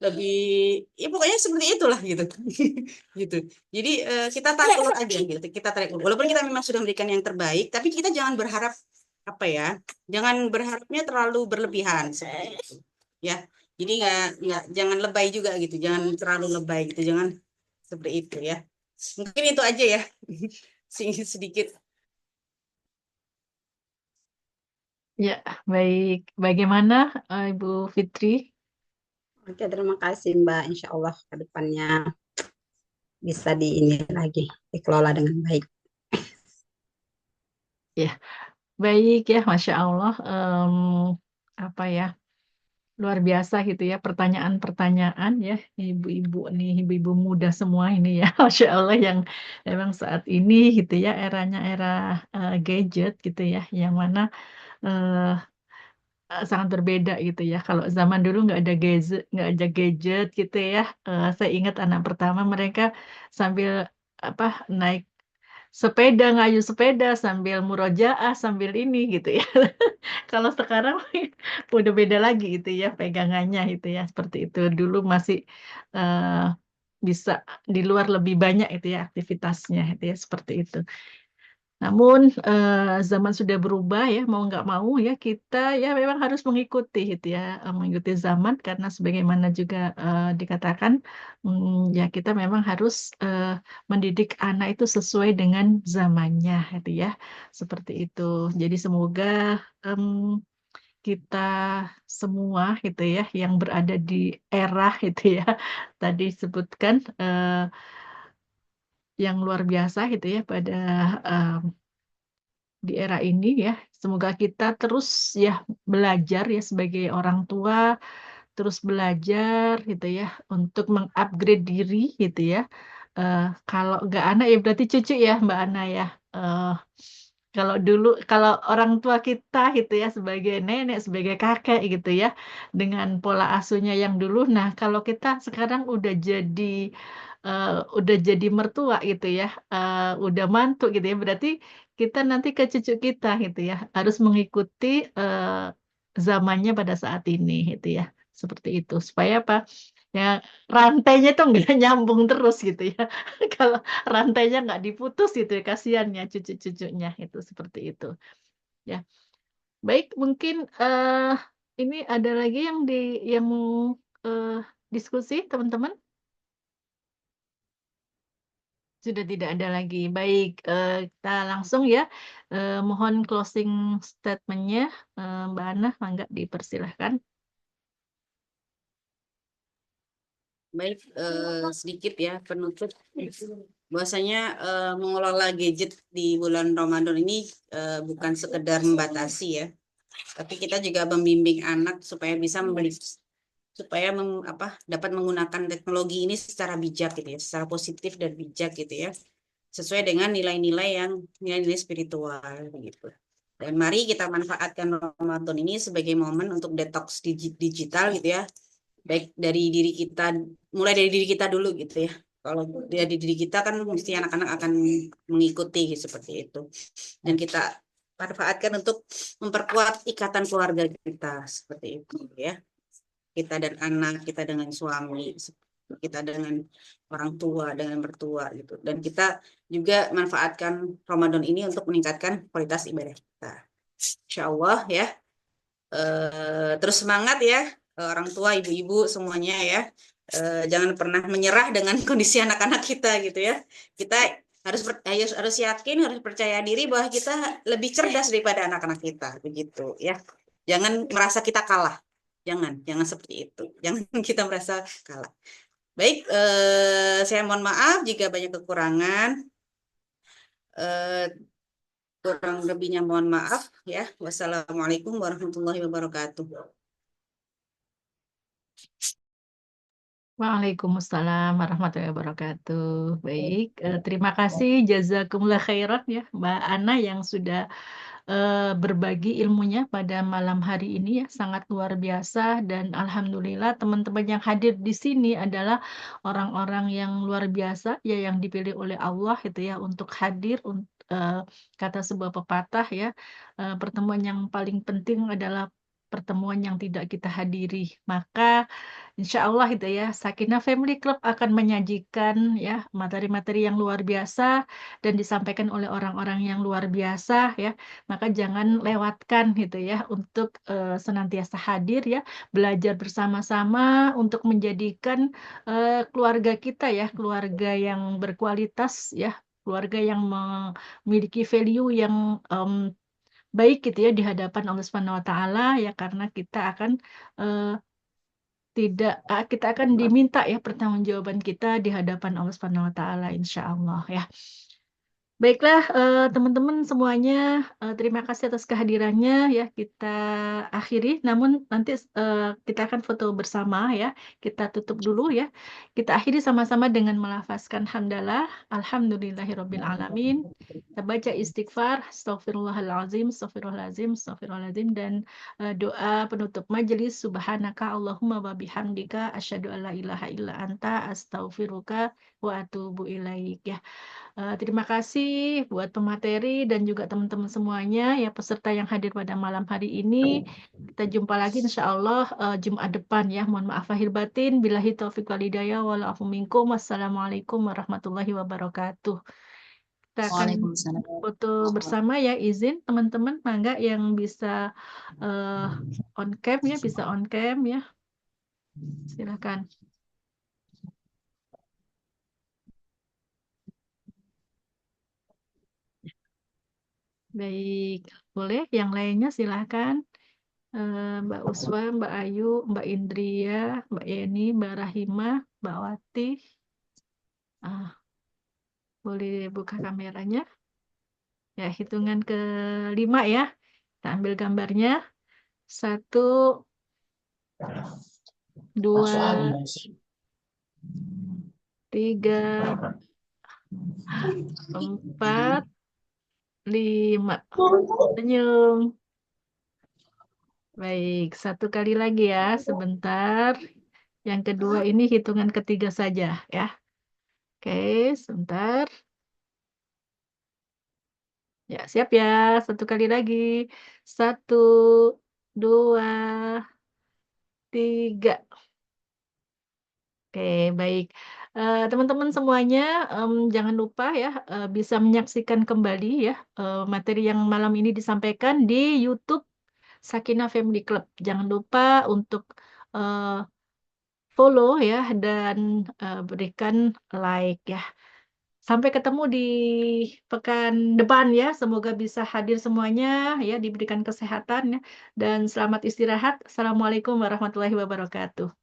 lebih ya pokoknya seperti itulah gitu gitu jadi kita tarik ulur aja gitu kita tarik ulur walaupun kita memang sudah memberikan yang terbaik tapi kita jangan berharap apa ya jangan berharapnya terlalu berlebihan seperti itu ya jadi nggak jangan lebay juga gitu jangan terlalu lebay gitu jangan seperti itu ya mungkin itu aja ya sedikit. Ya, baik. Bagaimana Ibu Fitri? Oke, terima kasih Mbak. Insya Allah ke depannya bisa di ini lagi, dikelola dengan baik. Ya, baik ya, Masya Allah. Apa ya, luar biasa gitu ya pertanyaan-pertanyaan ya, ibu-ibu nih, ibu-ibu muda semua ini ya, Masya Allah yang memang saat ini gitu ya, eranya era gadget gitu ya, yang mana eh, sangat berbeda gitu ya. Kalau zaman dulu nggak ada gadget gitu ya. Saya ingat anak pertama mereka sambil apa naik sepeda, ngayuh sepeda sambil murojaah sambil ini gitu ya. Kalau sekarang udah beda lagi gitu ya pegangannya itu ya seperti itu. Dulu masih eh, bisa di luar lebih banyak itu ya aktivitasnya itu ya seperti itu. Namun zaman sudah berubah ya, mau nggak mau ya kita ya memang harus mengikuti gitu ya, mengikuti zaman karena sebagaimana juga dikatakan ya kita memang harus mendidik anak itu sesuai dengan zamannya gitu ya, seperti itu. Jadi semoga em, kita semua gitu ya yang berada di era itu ya tadi sebutkan yang luar biasa gitu ya pada di era ini ya. Semoga kita terus ya belajar ya sebagai orang tua, terus belajar gitu ya untuk mengupgrade diri gitu ya. Eh, Kalau nggak anak ya berarti cucu ya Mbak Ana ya. Eh, Kalau dulu kalau orang tua kita gitu ya sebagai nenek, sebagai kakek gitu ya dengan pola asuhnya yang dulu. Nah, kalau kita sekarang eh, udah jadi mertua gitu ya, udah mantu gitu ya. Berarti kita nanti ke cucu kita gitu ya harus mengikuti zamannya pada saat ini gitu ya. Seperti itu supaya apa? Ya rantainya tuh nggak nyambung terus gitu ya. Kalau rantainya nggak diputus gitu ya, kasihan ya cucu-cucunya itu seperti itu ya. Baik, mungkin ini ada lagi yang mau eh, diskusi teman-teman. Sudah tidak ada lagi. Baik, kita langsung ya. Mohon closing statementnya, Mbak Ana, mangga dipersilahkan. Baik, sedikit ya penutup. Bahwasanya mengelola gadget di bulan Ramadan ini bukan sekedar membatasi ya, tapi kita juga membimbing anak supaya bisa dapat menggunakan teknologi ini secara bijak gitu ya, secara positif dan bijak gitu ya, sesuai dengan nilai-nilai spiritual gitu. Dan mari kita manfaatkan Ramadan ini sebagai momen untuk detox digital gitu ya, baik dari diri kita, mulai dari diri kita dulu gitu ya. Kalau dari diri kita kan mesti anak-anak akan mengikuti gitu, seperti itu. Dan kita manfaatkan untuk memperkuat ikatan keluarga kita seperti itu ya. Kita dan anak, kita dengan suami, kita dengan orang tua, dengan mertua gitu. Dan kita juga manfaatkan Ramadan ini untuk meningkatkan kualitas ibadah kita. Insya Allah ya. Terus semangat ya orang tua, ibu-ibu semuanya ya. Jangan pernah menyerah dengan kondisi anak-anak kita gitu ya. Kita harus yakin, harus percaya diri bahwa kita lebih cerdas daripada anak-anak kita begitu ya. Jangan merasa kita kalah. Jangan seperti itu. Jangan kita merasa kalah. Baik, saya mohon maaf jika banyak kekurangan. Eh, Kurang lebihnya mohon maaf ya. Wassalamualaikum warahmatullahi wabarakatuh. Waalaikumsalam warahmatullahi wabarakatuh. Baik, terima kasih jazakumullah khairan ya Mbak Ana yang sudah berbagi ilmunya pada malam hari ini ya sangat luar biasa dan alhamdulillah teman-teman yang hadir di sini adalah orang-orang yang luar biasa ya yang dipilih oleh Allah itu ya untuk hadir kata sebuah pepatah ya pertemuan yang paling penting adalah pertemuan yang tidak kita hadiri. Maka insya Allah itu ya, Sakinah Family Club akan menyajikan ya materi-materi yang luar biasa dan disampaikan oleh orang-orang yang luar biasa ya. Maka jangan lewatkan gitu ya untuk senantiasa hadir ya, belajar bersama-sama untuk menjadikan keluarga kita ya, keluarga yang berkualitas ya, keluarga yang memiliki value yang baik gitu ya di hadapan Allah Subhanahu wa taala ya karena kita akan eh, tidak kita akan diminta ya pertanggungjawaban kita di hadapan Allah Subhanahu wa taala insyaallah ya. Baiklah teman-teman semuanya terima kasih atas kehadirannya ya kita akhiri namun nanti kita akan foto bersama ya kita tutup dulu ya kita akhiri sama-sama dengan melafazkan hamdalah alhamdulillahirabbil alamin kita baca istighfar astagfirullahalazim astagfirullahalazim astagfirullahalazim dan doa penutup majelis subhanaka Allahumma wa bihamdika asyhadu alla ilaha illa anta astaghfiruka wa atubu ilaik ya. Terima kasih kasih buat pemateri dan juga teman-teman semuanya ya peserta yang hadir pada malam hari ini. Kita jumpa lagi insya Allah Jumat depan ya. Mohon maaf lahir batin. Billahi taufiq wal hidayah. Wa'alaikum minkum. Wassalamualaikum warahmatullahi wabarakatuh. Kita akan Waalaikumsalam. foto bersama ya, izin teman-teman mangga yang bisa on cam ya, bisa on cam ya. Silakan. Baik, boleh yang lainnya silahkan. Mbak Uswa, Mbak Ayu, Mbak Indria, Mbak Yeni, Mbak Rahimah, Mbak Wati. Boleh buka kameranya. Ya, hitungan ke-5 ya. Kita ambil gambarnya. 1, 2, 3, 4, 5. Senyum. Baik, satu kali lagi ya, sebentar. Yang kedua ini hitungan ketiga saja ya. Oke, sebentar. Ya, siap ya. Satu kali lagi. 1, 2, 3. Oke, baik. Teman-teman semuanya, jangan lupa ya, bisa menyaksikan kembali ya materi yang malam ini disampaikan di YouTube Sakinah Family Club. Jangan lupa untuk follow ya dan berikan like ya. Sampai ketemu di pekan depan ya. Semoga bisa hadir semuanya ya, diberikan kesehatan ya. Dan selamat istirahat. Assalamualaikum warahmatullahi wabarakatuh.